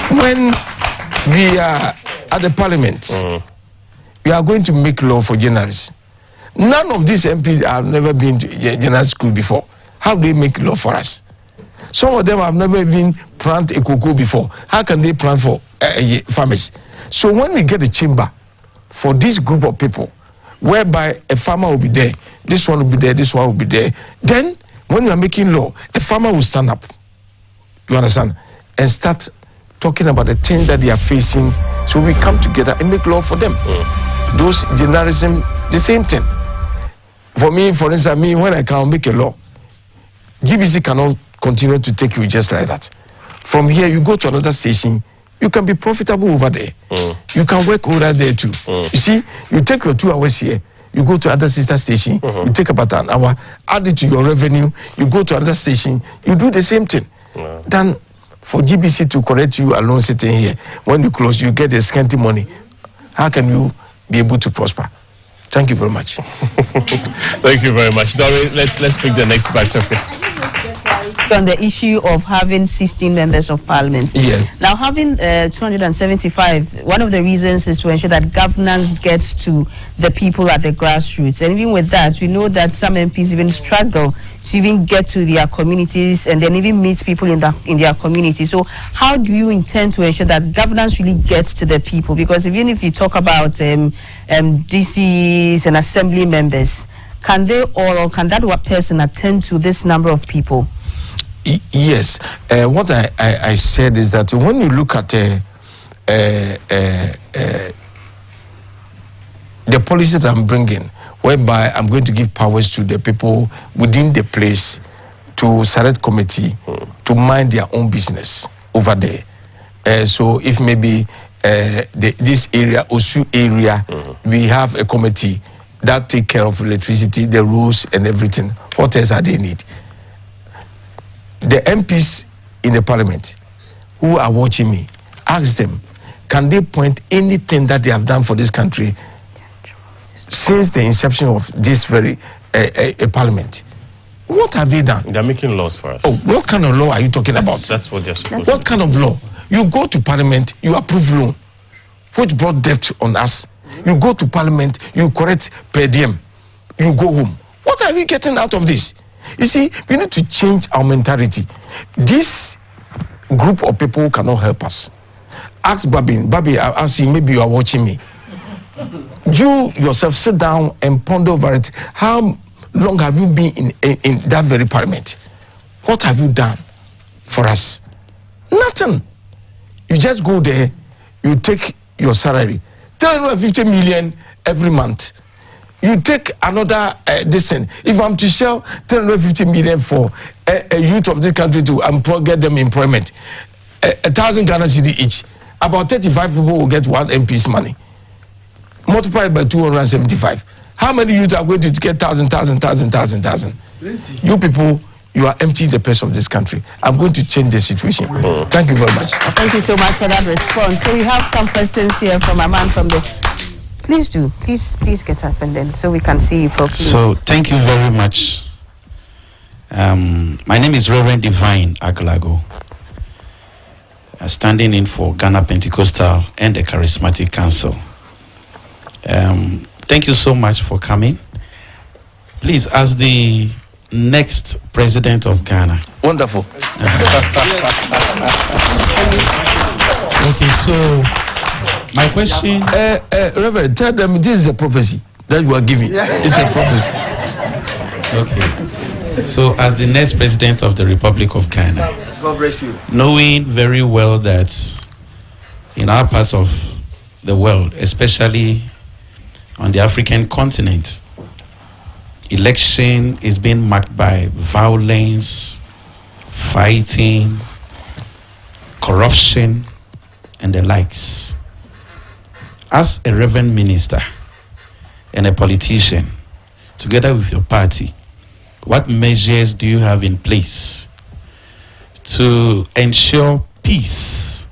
When we are at the parliament, we are going to make law for journalists. None of these MPs have never been to journalism school before. How do they make law for us? Some of them have never even planted a cocoa before. How can they plant for farmers? So when we get a chamber for this group of people, whereby a farmer will be there, this one will be there, this one will be there, then when we are making law, a farmer will stand up, you understand, and start talking about the things that they are facing. So we come together and make law for them. Those journalism, the same thing. For me, for instance, when I can make a law, GBC cannot continue to take you just like that. From here, you go to another station, you can be profitable over there. You can work over there too. You see, you take your 2 hours here, you go to other sister station, you take about an hour, add it to your revenue, you go to another station, you do the same thing. Then for GBC to correct you alone sitting here, when you close, you get the scanty money. How can you be able to prosper? Thank you very much. Thank you very much. Doreen, let's pick the next batch. Okay. on the issue of having 16 members of parliament. Yeah. Now, having 275, one of the reasons is to ensure that governance gets to the people at the grassroots. And even with that, we know that some MPs even struggle to even get to their communities and then even meet people in their community. So how do you intend to ensure that governance really gets to the people? Because even if you talk about DCs and assembly members, can they all, or can that one person attend to this number of people? Yes. What I said is that when you look at the policy that I'm bringing, whereby I'm going to give powers to the people within the place to select committee to mind their own business over there. So if maybe this area, Osu area, we have a committee that take care of electricity, the rules and everything. What else are they need? The MPs in the parliament who are watching me, ask them, can they point anything that they have done for this country since the inception of this very parliament? What have they done? They're making laws for us. Oh, what kind of law are you talking about? That's what they're supposed to What kind of law? You go to parliament, you approve loan, which brought debt on us. You go to parliament, you correct per diem, you go home. What are we getting out of this? You see, we need to change our mentality. This group of people cannot help us. Ask Babi, I'll see, maybe you are watching me. You yourself sit down and ponder over it. How long have you been in that very parliament? What have you done for us? Nothing. You just go there, you take your salary, 350 million every month. You take another thing. If I'm to sell 350 million for a youth of this country to get them employment, 1,000 Ghana cedi each, about 35 people will get one MP's money. Multiplied by 275. How many youth are going to get 1,000? You people, you are emptying the purse of this country. I'm going to change the situation. Thank you very much. Thank you so much for that response. So we have some questions here from a man from the... Please do. Please get up and then so we can see you properly. So thank you very much. My name is Reverend Divine Aglago. Standing in for Ghana Pentecostal and the Charismatic Council. Thank you so much for coming. Please, as the next president of Ghana. Wonderful. Okay, so my question... Reverend, tell them this is a prophecy that you are giving. It's a prophecy. Okay. So, as the next president of the Republic of Ghana, knowing very well that in our parts of the world, especially on the African continent, election is being marked by violence, fighting, corruption, and the likes. As a reverend minister and a politician, together with your party, what measures do you have in place to ensure peace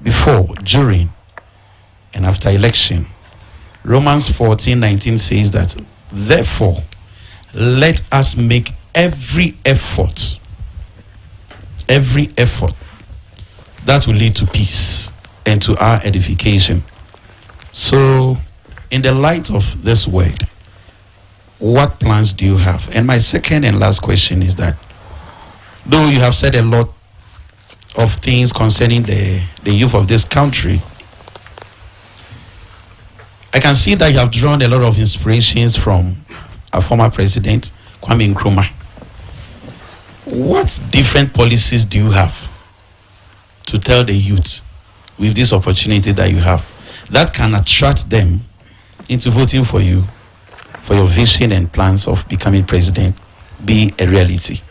before, during, and after election? Romans 14:19 says that, therefore, let us make every effort that will lead to peace and to our edification. So, in the light of this word, what plans do you have? And my second and last question is that, though you have said a lot of things concerning the youth of this country, I can see that you have drawn a lot of inspirations from our former president, Kwame Nkrumah. What different policies do you have to tell the youth with this opportunity that you have that can attract them into voting for you, for your vision and plans of becoming president be a reality?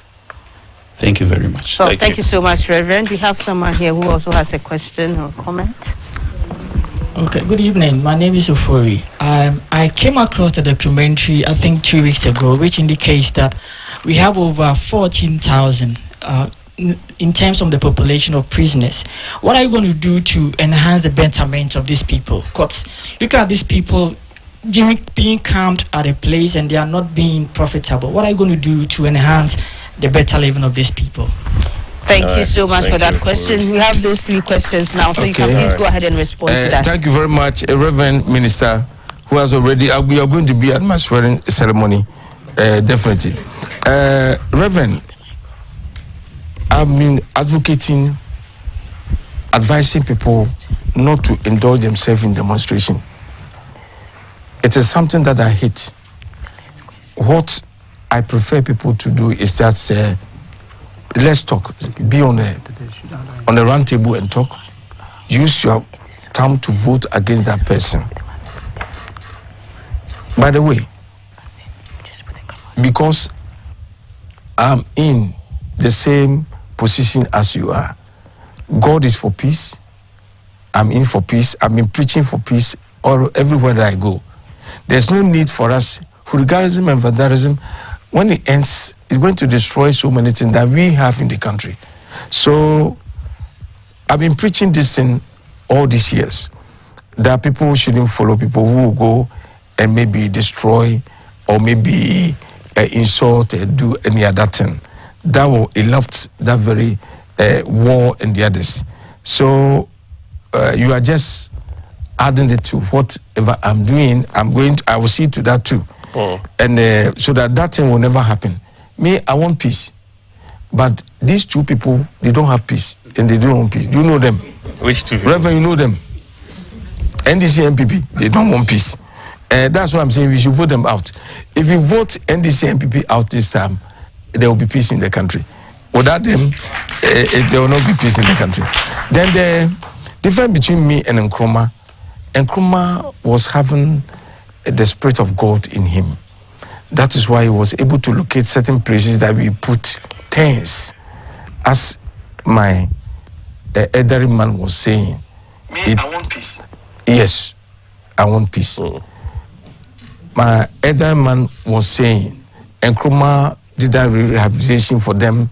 Thank you very much. Well, thank you so much, Reverend. We have someone here who also has a question or comment. Okay, good evening. My name is Ofori. I came across the documentary, I think 2 weeks ago, which indicates that we have over 14,000 in terms of the population of prisoners. What are you going to do to enhance the betterment of these people? Because look at these people being camped at a place and they are not being profitable. What are you going to do to enhance the better living of these people. Thank you so much for that question. We have those 3 questions now, so you can please go ahead and respond to that. Thank you very much, Reverend Minister, who has already, we are going to be at my swearing ceremony, definitely. Reverend, I've been advising people not to indulge themselves in demonstration. It is something that I hate. What I prefer people to do is that let's talk. Be on the round table and talk. Use your time to vote against that person. By the way, because I'm in the same position as you are, God is for peace. I'm in for peace. I've been preaching for peace everywhere that I go. There's no need for us, hooliganism and vandalism, when it ends, it's going to destroy so many things that we have in the country. So I've been preaching this thing all these years, that people shouldn't follow people who will go and maybe destroy or maybe insult and do any other thing. That will erupt that very war and the others. So you are just adding it to whatever I'm doing. I will see to that too. And so that thing will never happen. Me, I want peace. But these 2 people, they don't have peace. And they don't want peace. Do you know them? Which 2 people? Reverend, you know them. NDC and MPP, they don't want peace. That's what I'm saying. We should vote them out. If you vote NDC and MPP out this time, there will be peace in the country. Without them, there will not be peace in the country. Then the difference between me and Nkrumah was having the Spirit of God in him. That is why he was able to locate certain places that we put tents. As my elderly man was saying, I want peace. Yes, I want peace. My elderly man was saying, Nkrumah did that rehabilitation for them.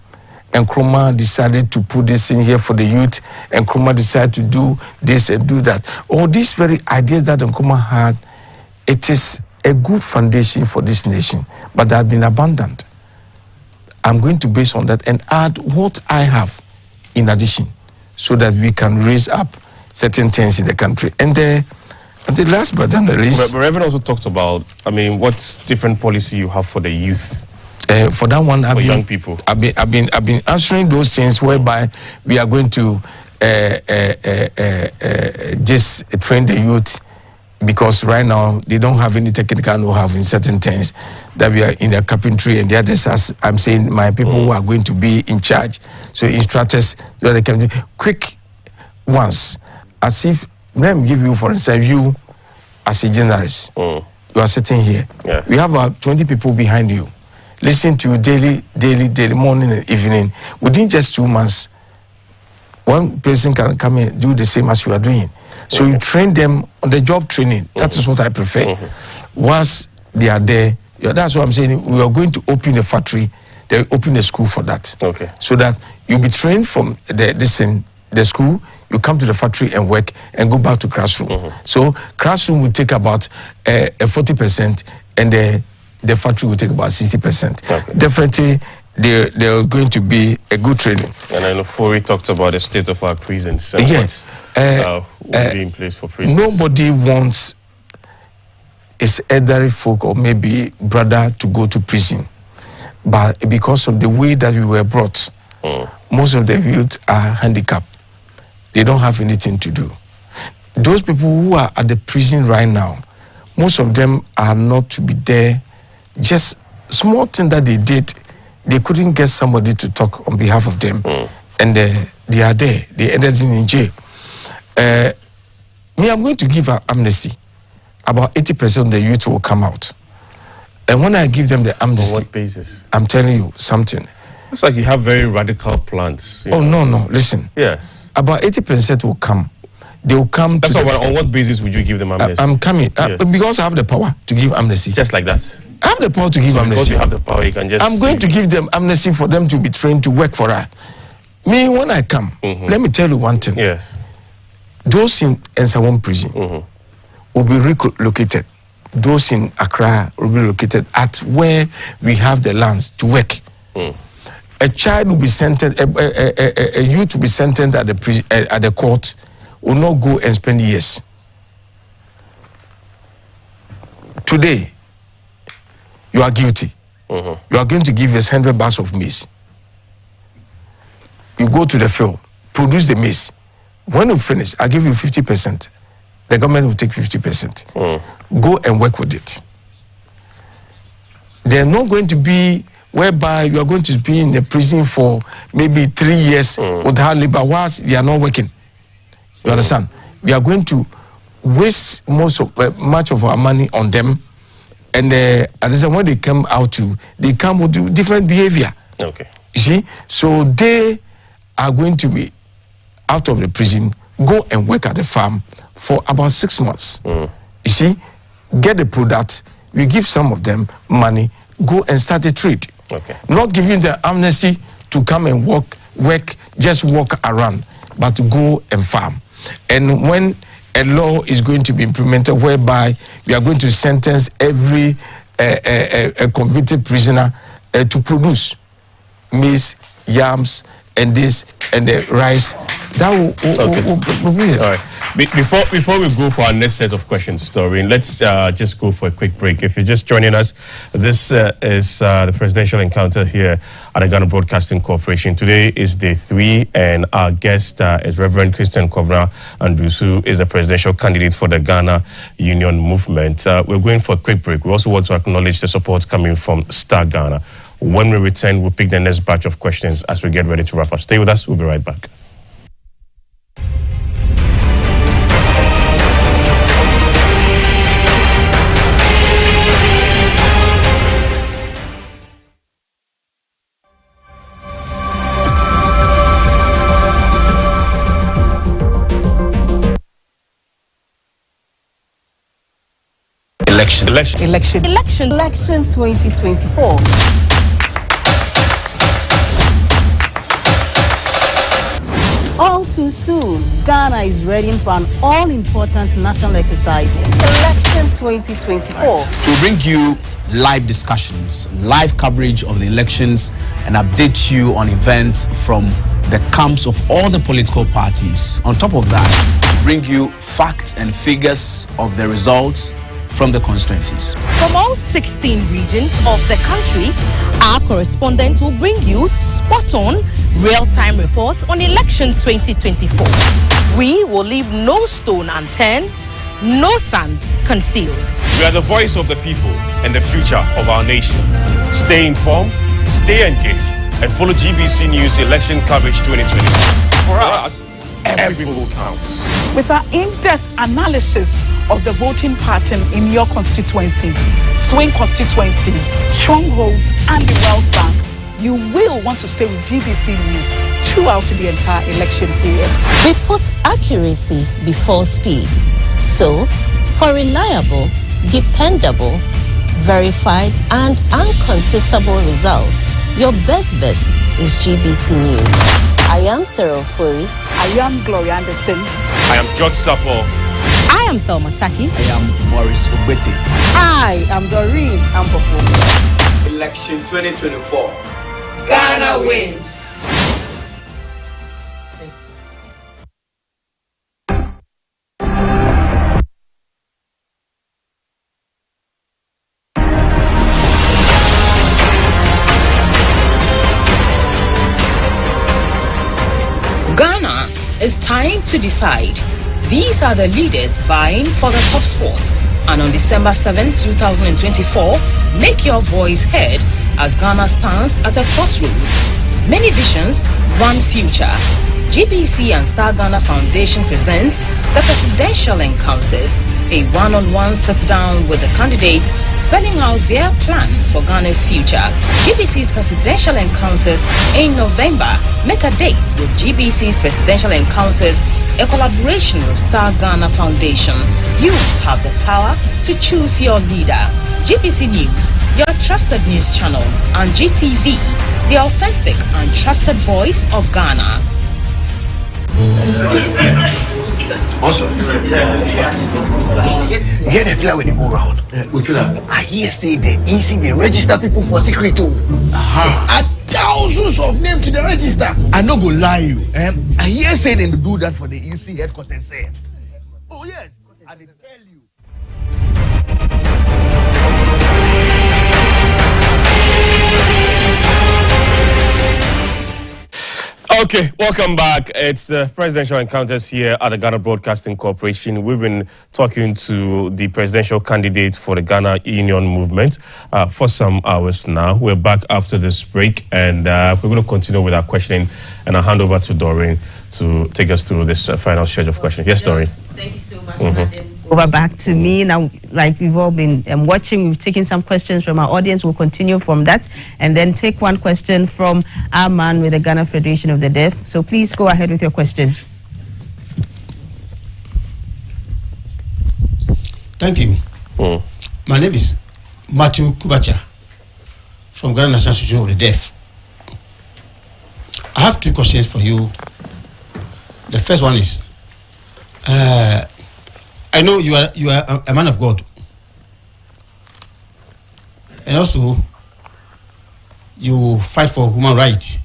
Nkrumah decided to put this in here for the youth. Nkrumah decided to do this and do that. All these very ideas that Nkrumah had, it is a good foundation for this nation, but they have been abandoned. I'm going to base on that and add what I have in addition, so that we can raise up certain things in the country. And the last but not the least, but Reverend also talked about, what different policy you have for the youth. For that one, young people. I've been answering those things whereby we are going to just train the youth, because right now they don't have any technical know-how in certain things that we are in the carpentry and the others. As I'm saying, my people who are going to be in charge, so instructors, so they can do quick ones. As if, let me give you, for instance, you as a journalist, you are sitting here. Yes. We have about 20 people behind you. Listen to you daily, morning and evening. Within just 2 months, one person can come and do the same as you are doing. So you train them on the job training. That is what I prefer. Once they are there, that's what I'm saying. We are going to open a factory. They open a school for that. Okay. So that you'll be trained from the school, you come to the factory and work and go back to classroom. So classroom will take about 40%, and the factory will take about 60%. Okay. Definitely, there are going to be a good training. And I know Fori talked about the state of our prisons. Yes. Will be in place for prisons. Nobody wants his elderly folk or maybe brother to go to prison. But because of the way that we were brought, most of the youth are handicapped. They don't have anything to do. Those people who are at the prison right now, most of them are not to be there. Just small thing that they did, they couldn't get somebody to talk on behalf of them. And they are there. They ended in jail. I'm going to give an amnesty. About 80% of the youth will come out. And when I give them the amnesty, on what basis? I'm telling you something. It's like you have very radical plans. Oh, no, listen. Yes. About 80% will come. They will come. That's on what basis would you give them amnesty? I'm coming. Yes. Because I have the power to give amnesty. Just like that? I have the power to give amnesty. Because you have the power, you can just... I'm going to give them amnesty for them to be trained to work for us. Me, when I come, let me tell you one thing. Yes. Those in Ensawam prison will be relocated. Those in Accra will be located at where we have the lands to work. a child will be sentenced, a youth will be sentenced at the court, will not go and spend years. Today, you are guilty. You are going to give us 100 bags of maize. You go to the field, produce the maize. When you finish, I give you 50%. The government will take 50%. Go and work with it. They're not going to be whereby you are going to be in the prison for maybe 3 years without labor whilst they are not working. You understand? We are going to waste much of our money on them, and when they come out, they come with different behavior. Okay. You see, so they are going to be out of the prison, go and work at the farm for about 6 months. You see, get the product. We give some of them money, go and start a trade. Okay. Not giving the amnesty to come and work, just walk around, but to go and farm. And when a law is going to be implemented whereby we are going to sentence every convicted prisoner to produce maize, yams, and this and the rice, that will be yes. All right. Before we go for our next set of questions, Doreen, let's just go for a quick break. If you're just joining us, this is the presidential encounter here at the Ghana Broadcasting Corporation. Today is day 3, and our guest is Reverend Christian Kwabena Andrusu, is a presidential candidate for the Ghana Union Movement. We're going for a quick break. We also want to acknowledge the support coming from Star Ghana. When we return, we'll pick the next batch of questions as we get ready to wrap up. Stay with us. We'll be right back. Election 2024. All too soon, Ghana is ready for an all-important national exercise, Election 2024. To bring you live discussions, live coverage of the elections, and update you on events from the camps of all the political parties. On top of that, bring you facts and figures of the results from the constituencies. From all 16 regions of the country, our correspondents will bring you spot-on, real-time report on election 2024. We will leave no stone unturned, no sand concealed. We are the voice of the people and the future of our nation. Stay informed, stay engaged, and follow GBC News election coverage 2024. For us, every vote counts. With our in-depth analysis of the voting pattern in your constituencies, swing constituencies, strongholds, and the wealth banks, you will want to stay with GBC News throughout the entire election period. We put accuracy before speed. So, for reliable, dependable, verified, and uncontestable results, your best bet is GBC News. I am Sarah Ofori. I am Gloria Anderson. I am George Sapo. I am Thelma Taki. I am Maurice Obete. I am Doreen Ampofo. Election 2024. Ghana wins. Ghana is time to decide. These are the leaders vying for the top spot. And on December 7, 2024, make your voice heard as Ghana stands at a crossroads. Many visions, one future. GBC and Star Ghana Foundation presents the Presidential Encounters, a one-on-one sit-down with the candidates spelling out their plan for Ghana's future. GBC's Presidential Encounters in November. Make a date with GBC's Presidential Encounters, a collaboration with Star Ghana Foundation. You have the power to choose your leader. GBC News, your trusted news channel, and GTV, the authentic and trusted voice of Ghana. Also, you hear the feel when you go around. I hear say they easy they register people for secret too. thousands of names to the register. I no go lie you. I hear say they do that for the EC headquarters. Oh yes, I dey tell you. Okay, welcome back. It's the presidential encounters here at the Ghana Broadcasting Corporation. We've been talking to the presidential candidate for the Ghana Union Movement for some hours now. We're back after this break, and we're going to continue with our questioning, and I'll hand over to Doreen to take us through this final stretch of questions. Yes, Doreen. Thank you so much. Over back to me now. Like we've all been watching, we've taken some questions from our audience. We'll continue from that and then take one question from our man with the Ghana Federation of the Deaf. So please go ahead with your question. Thank you. My name is Matthew Kubacha from Ghana National Association of the Deaf. I have two questions for you. The first one is, I know you are a man of God, and also you fight for human rights.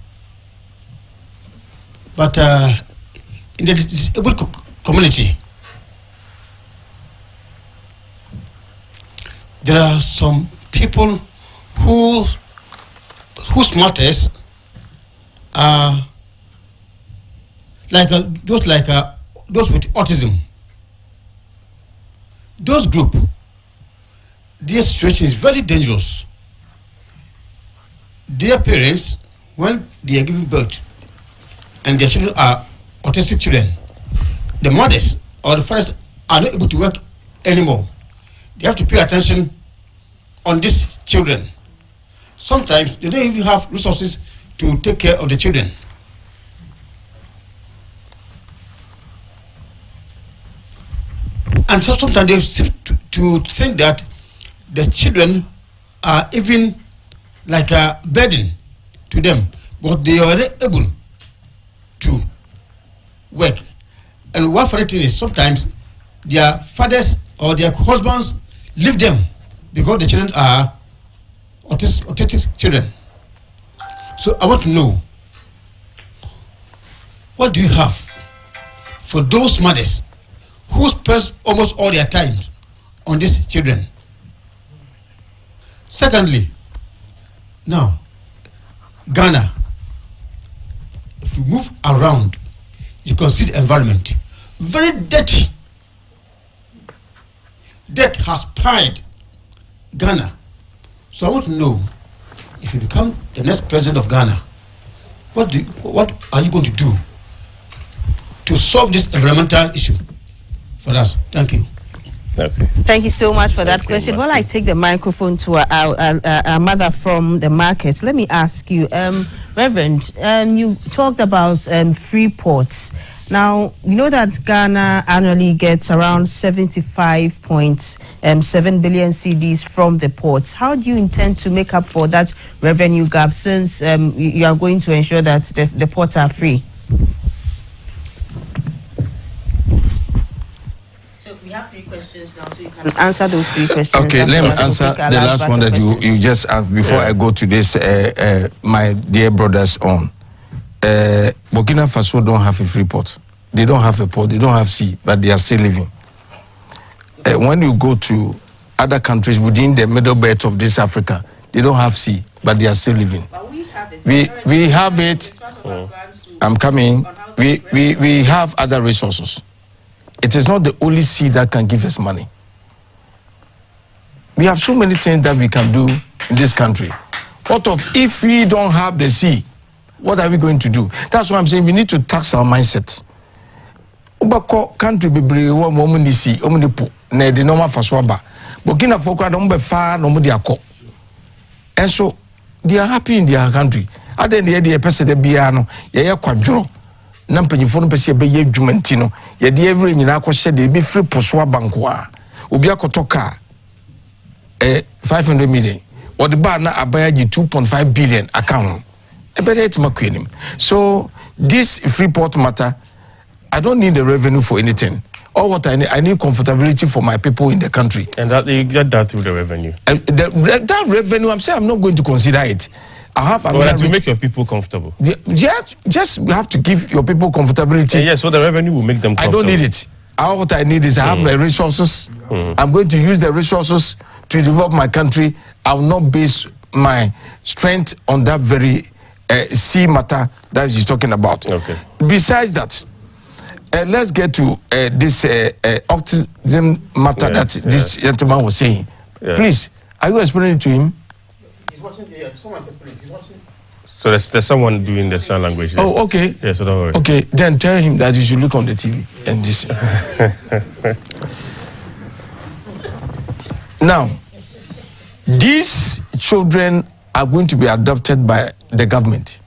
But in the disabled community, there are some people whose matters are those with autism. Those group, their situation is very dangerous. Their parents, when they are giving birth, and their children are autistic children, the mothers or the fathers are not able to work anymore. They have to pay attention on these children. Sometimes they don't even have resources to take care of the children. And so sometimes they seem to think that the children are even like a burden to them, but they are able to work. And one funny thing is sometimes their fathers or their husbands leave them because the children are autistic children. So I want to know, what do you have for those mothers who spend almost all their time on these children? Secondly, now, Ghana, if you move around, you can see the environment very dirty. Death has spied Ghana. So I want to know, if you become the next president of Ghana, what are you going to do to solve this environmental issue for us? Thank you. Okay. Thank you so much for that question. While I take the microphone to our mother from the markets, let me ask you, Reverend, you talked about free ports. Now, you know that Ghana annually gets around 75.7 billion cedis from the ports. How do you intend to make up for that revenue gap since you are going to ensure that the ports are free? We have three questions now, so you can answer those three questions. Okay, let me answer the last one that you just asked before I go to this, my dear brothers on. Burkina Faso don't have a free port. They don't have a port, they don't have sea, but they are still living. When you go to other countries within the middle belt of this Africa, they don't have sea, but they are still living. But we have it. We have it. I'm coming. We have other resources. It is not the only sea that can give us money. We have so many things that we can do in this country. What of if we don't have the sea? What are we going to do? That's why I'm saying we need to tax our mindset. Ubako country be brave one moment sea, omni po, ne de normal faswaba. Burkina Faso don't be far no more and so they are happy in their country. At the end of the day, person de biano, ya kwadro. Nampanyifo no pese be ye dwumanti no ye de every nyina akɔhye de be free poso abanko a obi akotoka 500 million or the bar na abaya 2.5 billion account e be it makwenim. So this free port matter, I don't need the revenue for anything. All what I need comfortability for my people in the country, and that you get that through the revenue. That revenue, I'm saying I'm not going to consider it. I have Well, that will make your people comfortable. Yeah, just we have to give your people comfortability. Yes, so the revenue will make them I comfortable. don't need it. All what I need is I have my resources. I'm going to use the resources to develop my country. I will not base my strength on that very C matter that he's talking about. Okay. Besides that, let's get to this autism matter that this gentleman was saying. Yeah. Please, are you explaining it to him? He's watching, someone's explaining, he's watching. So there's someone doing the sign language there. Oh, okay. Yeah, so don't worry. Okay, then tell him that he should look on the TV and this. Now, these children are going to be adopted by the government,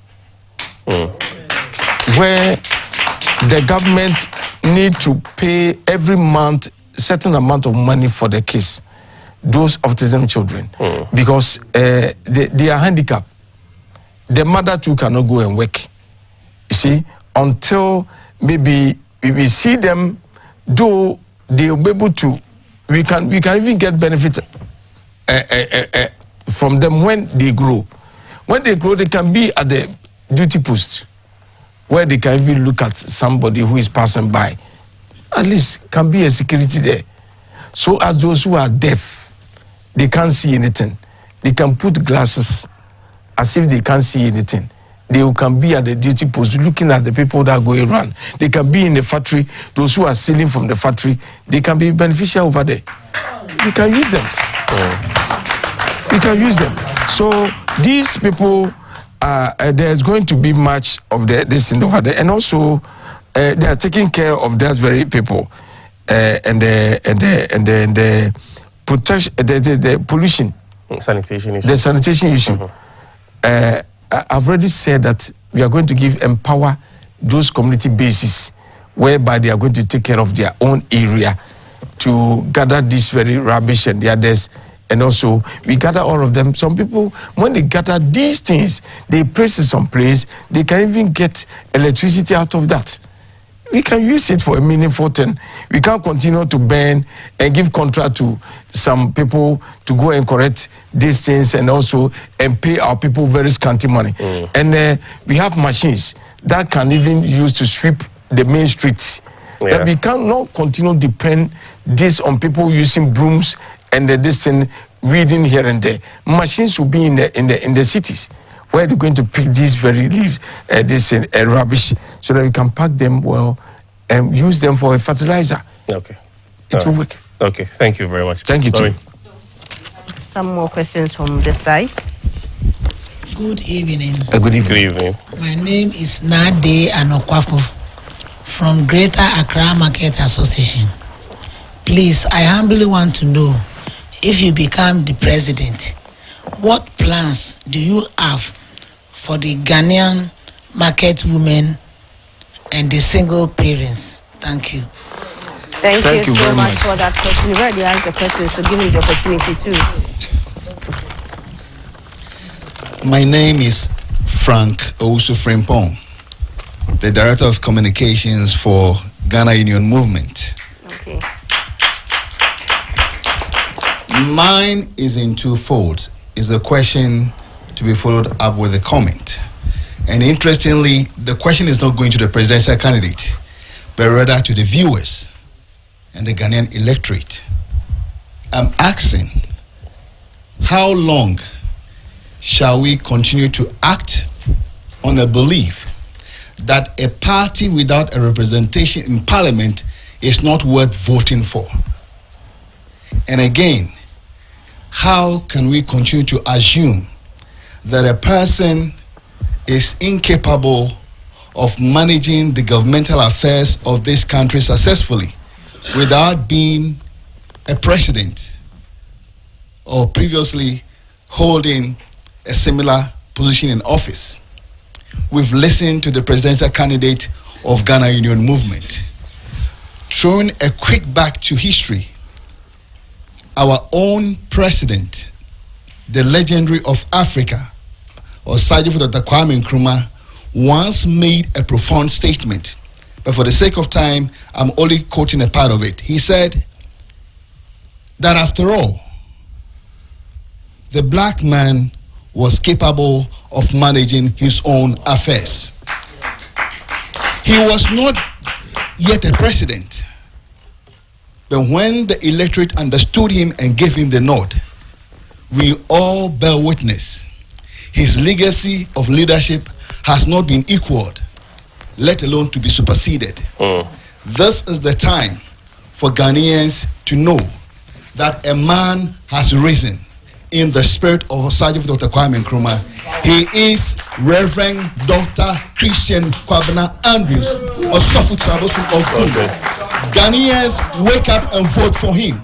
where the government need to pay every month certain amount of money for the kids, those autism children, because they are handicapped. The mother too cannot go and work. You see, until maybe we see them, though they will be able to, we can even get benefit from them when they grow. When they grow, they can be at the duty post, where they can even look at somebody who is passing by. At least can be a security there. So as those who are deaf, they can't see anything. They can put glasses as if they can't see anything. They can be at the duty post looking at the people that go around. They can be in the factory. Those who are stealing from the factory, they can be beneficial over there. You can use them. You can use them. So these people, there's going to be much of this thing over there, and also they are taking care of those very people, and the protection, the pollution, sanitation issue. the sanitation issue. I've already said that we are going to empower those community bases whereby they are going to take care of their own area to gather this very rubbish and the others. And also, we gather all of them. Some people, when they gather these things, they place it someplace, they can even get electricity out of that. We can use it for a meaningful thing. We can't continue to burn and give contract to some people to go and correct these things and also and pay our people very scanty money. And we have machines that can even use to sweep the main streets. But we cannot continue to depend this on people using brooms and this thing reading here and there. Machines will be in the cities where they're going to pick these very leaves, this rubbish, so that we can pack them well and use them for a fertilizer. Okay. It will work. Okay, thank you very much. Thank you too. Some more questions from this side. Good evening. Good evening. Good evening. My name is Nade Anokwapo from Greater Accra Market Association. Please, I humbly want to know, if you become the president, what plans do you have for the Ghanaian market women and the single parents? Thank you. Thank you so much for that question. You already asked the question, so give me the opportunity too. My name is Frank Owusu Frimpong, the Director of Communications for Ghana Union Movement. Okay. Mine is in twofold. Is a question to be followed up with a comment. And interestingly, the question is not going to the presidential candidate, but rather to the viewers and the Ghanaian electorate. I'm asking, how long shall we continue to act on a belief that a party without a representation in parliament is not worth voting for? And again, how can we continue to assume that a person is incapable of managing the governmental affairs of this country successfully without being a president or previously holding a similar position in office? We've listened to the presidential candidate of Ghana Union Movement. Throwing a quick back to history, our own president, the legendary of Africa, Osagyefo Dr. Kwame Nkrumah, once made a profound statement. But for the sake of time, I'm only quoting a part of it. He said that after all, the black man was capable of managing his own affairs. He was not yet a president, but when the electorate understood him and gave him the nod, we all bear witness. His legacy of leadership has not been equaled, let alone to be superseded. This is the time for Ghanaians to know that a man has risen in the spirit of Sergeant Dr. Kwame Nkrumah. He is Reverend Dr. Christian Kwabena Andrews of Suffolk Trabosu of Kudu. Ghanaians, wake up and vote for him.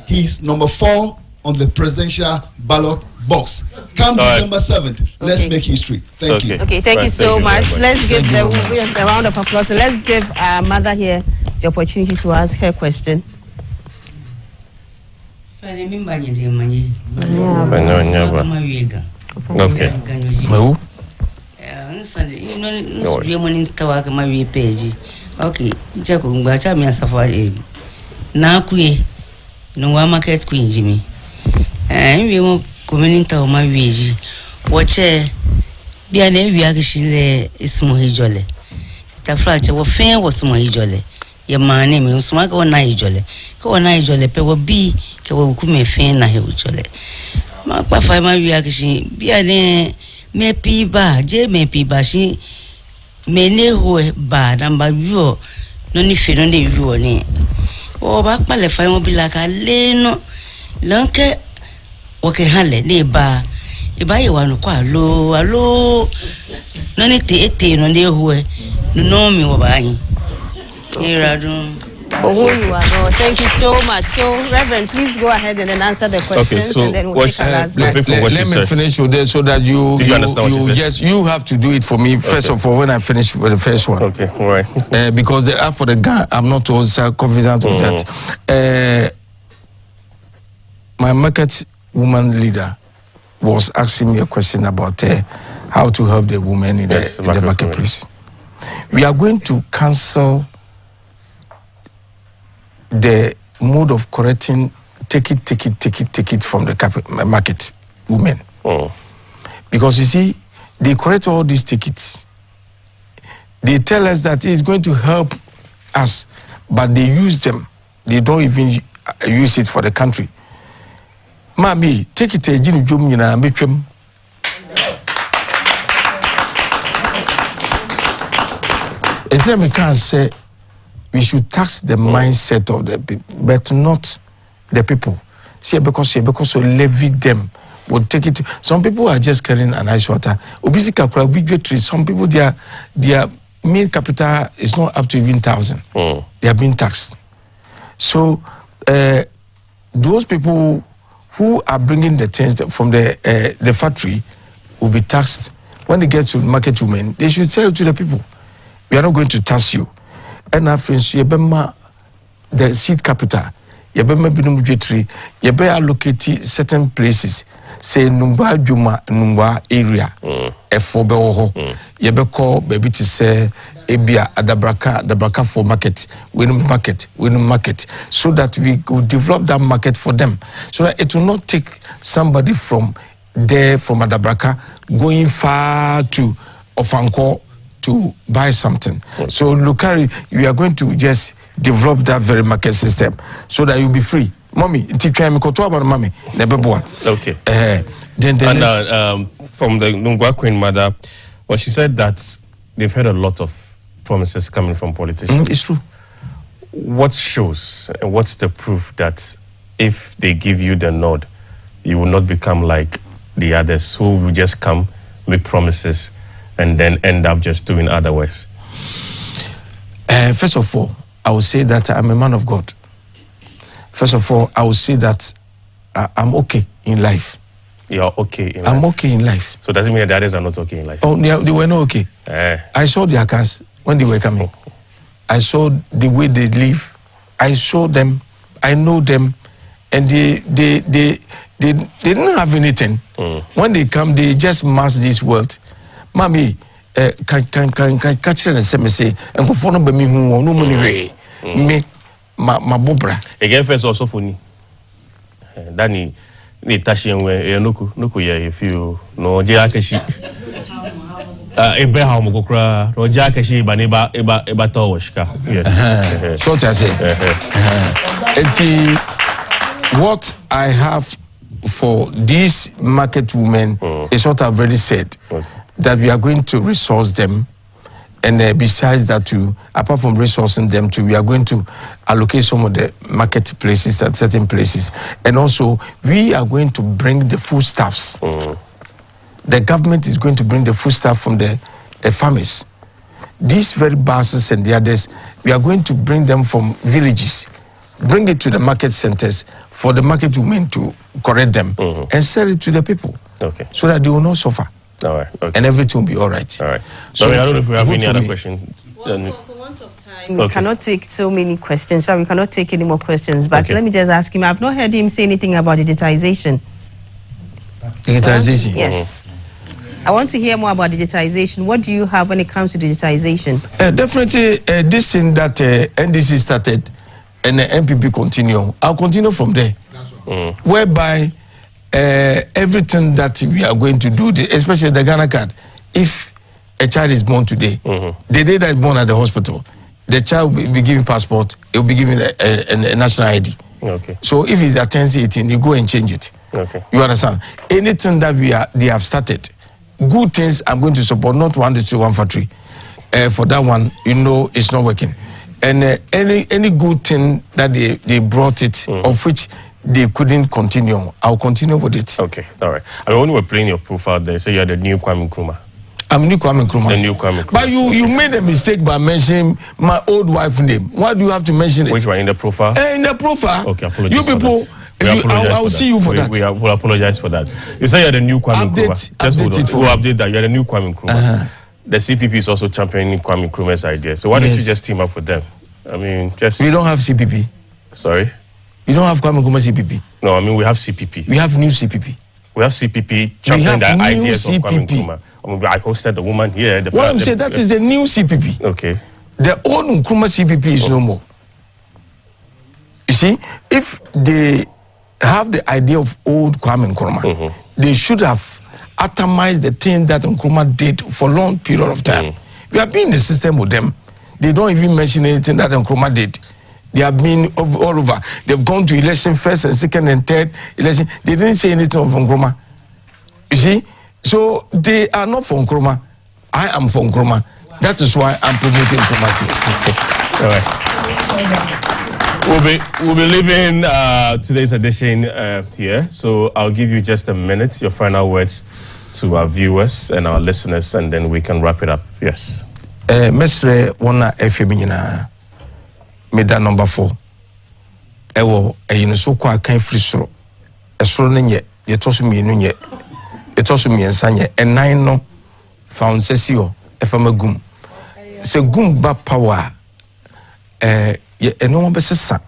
He's number 4 on the presidential ballot box. Come December 7th, let's make history. Thank you. Okay, thank you so much. Let's give the a round of applause. Let's give our mother here the opportunity to ask her question. Okay. Okay, Jacob Bacha me safari. Na kuye no wa market queen Jimmy. We mo community o ma wieji. Woche bia na wi agishile ismo hijole. Ta flache wo fen wo smo hijole. Ye mane me sma ka wona hijole. Ka wona hijole pe wo bi ke wo ku me fen na hijole. Ma pa fa ma wi agishi bia ne me pi ba je me pi ba shi mene hoe ba namba yo no ni fe no de yo ni o ba pa le fa mo bi la ka le no lonke o ke hale ne ba e ba ye wa no kwa alo no ni te no de hoe no mi wo ba yin iradun. For who you are, no. Thank you so much. So, Reverend, please go ahead and then answer the questions, so and then we'll take our last back. Let me finish with this so that you yes, you have to do it for me first of all when I finish with the first one. Okay, all right. Because for the guy, I'm not also confident with that. My market woman leader was asking me a question about how to help the women in the marketplace. We are going to cancel the mode of correcting take it from the market women. Because you see, they correct all these tickets. They tell us that it's going to help us, but they use them. They don't even use it for the country. Mami, take it a jum yina mitrim. It's can say we should tax the mindset of the people, but not the people. See, because we levy them, we'll take it. Some people are just carrying an ice water. Some people, their main capital is not up to even 1,000. They are being taxed. So, those people who are bringing the things from the factory will be taxed. When they get to market women, they should tell to the people, we are not going to tax you. And our friends, the seed capital, you allocate certain places. Say Numba Juma Numba area, F4 you call baby to say Ebia Adabraka for market, winning market, so that we could develop that market for them. So that it will not take somebody from Adabraka going far to Ofanko to buy something. So locally, we are going to just develop that very market system so that you'll be free. Mommy, mommy, okay. Then from the Nungwa Queen mother, well, she said that they've heard a lot of promises coming from politicians. It's true. What shows and what's the proof that if they give you the nod, you will not become like the others who will just come, make promises, and then end up just doing otherwise? First of all, I would say that I'm a man of God. First of all, I would say that I'm okay in life. You're okay in life? I'm okay in life. So does it mean that the others are not okay in life? Oh, they were not okay. I saw their cars when they were coming. I saw the way they live. I saw them. I know them. And they didn't have anything. When they come, they just mass this world. Mommy, can catch them and say, and go follow me who no money me, my bobra. Again, first also funny. Danny, ni tashin we nuku ya if you no je akashi ebe ha mo kokra no je akashi ba ne ba to washka yes so to say what I have for these market women is what I've already said, that we are going to resource them, and besides that too, apart from resourcing them too, we are going to allocate some of the marketplaces at certain places, and also we are going to bring the foodstuffs. The government is going to bring the foodstuff from the farmers. These very buses and the others, we are going to bring them from villages, bring it to the market centers for the market women to correct them and sell it to the people. Okay. So that they will not suffer. All right. Okay. And everything will be all right. All right. So I don't know if we have any other question. We cannot take so many questions, but we cannot take any more questions. But let me just ask him. I've not heard him say anything about digitization. Digitization? Yes. I want to hear more about digitization. What do you have when it comes to digitization? Definitely, this thing that NDC started and the MPP continue. I'll continue from there. Whereby everything that we are going to do, especially the Ghana card, if a child is born today, the day that is born at the hospital, the child will be given passport, it will be given a national ID. Okay. So if it attains 18, you go and change it. Okay. You understand? Anything that they have started, good things I'm going to support, not 1 to 1 factory. For that one, it's not working. And any good thing that they brought it, of which they couldn't continue, I'll continue with it. Okay, all right. I mean, when you were playing your profile there, so you're the new Kwame Nkrumah. I'm new Kwame Nkrumah. The new Kwame Nkrumah. But you made a mistake by mentioning my old wife's name. Why do you have to mention it? Which one, in the profile? In the profile. Okay, apologize. You people, I'll see you for that. We'll apologize for that. You say you're the new Kwame Nkrumah. Just we'll update that. You're the new Kwame Nkrumah. The CPP is also championing Kwame Nkrumah's idea. So why don't you just team up with them? I mean, just... We don't have CPP. Sorry? We don't have Kwame Nkrumah CPP. No, I mean, we have CPP. We have new CPP. We have CPP championing the ideas of Kwame Nkrumah. I mean, I hosted the woman here. What I'm saying, that is the new CPP. Okay. The old Nkrumah CPP is no more. You see, if they have the idea of old Kwame Nkrumah, they should have atomized the thing that Nkrumah did for a long period of time. We have been in the system with them. They don't even mention anything that Nkrumah did. They have been all over. They've gone to election first and second and third election. They didn't say anything of Nkrumah. You see? So they are not for Nkrumah. I am for Nkrumah. That is why I'm promoting Nkrumah. All right. We'll be leaving today's edition here. So I'll give you just a minute, your final words to our viewers and our listeners, and then we can wrap it up. Yes. Mestre wana FM meda number 4. Ewo eyinso kwa kan free soro. Esoro ne nye yetoso mienu nye. Yetoso miensa nye enan no found sesio efama gum. Se gum ba power ye eno be sesa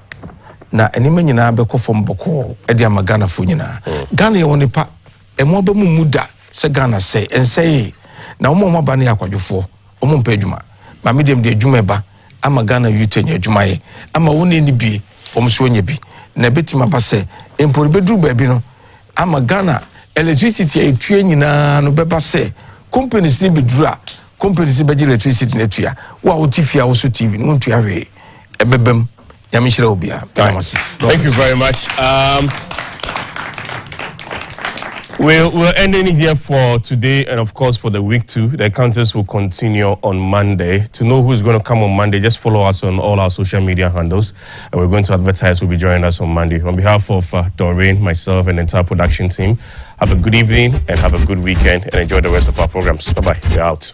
na enima nyina be kofom boko e dia magana fo nyina. Ghana ye woni pa emo ba mu muda se Ghana se ensei na omo ba ne akwadwofo omo mpa adwuma ma me dem de adwuma ba ama Ghana youth enya adwuma ye ama woni ni bi omo so nya bi na betima ba se empori bedru ba bi no ama Ghana electricity etue nyina no beba se companies ni bedru a companies be electricity na etua wa otifia wo so TV no ntua we ebebem yamishira obia. Thank you very much. We're ending here for today and of course for the week too. The encounters will continue on Monday. To know who's going to come on Monday, just follow us on all our social media handles. And we're going to advertise who'll be joining us on Monday. On behalf of Doreen, myself and the entire production team, have a good evening and have a good weekend and enjoy the rest of our programs. Bye-bye. We're out.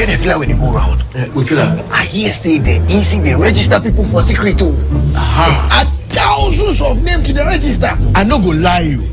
get the feel when you go around. We feel that. I hear say the EC they register people for secret too. Add thousands of names to the register. I no go lie you.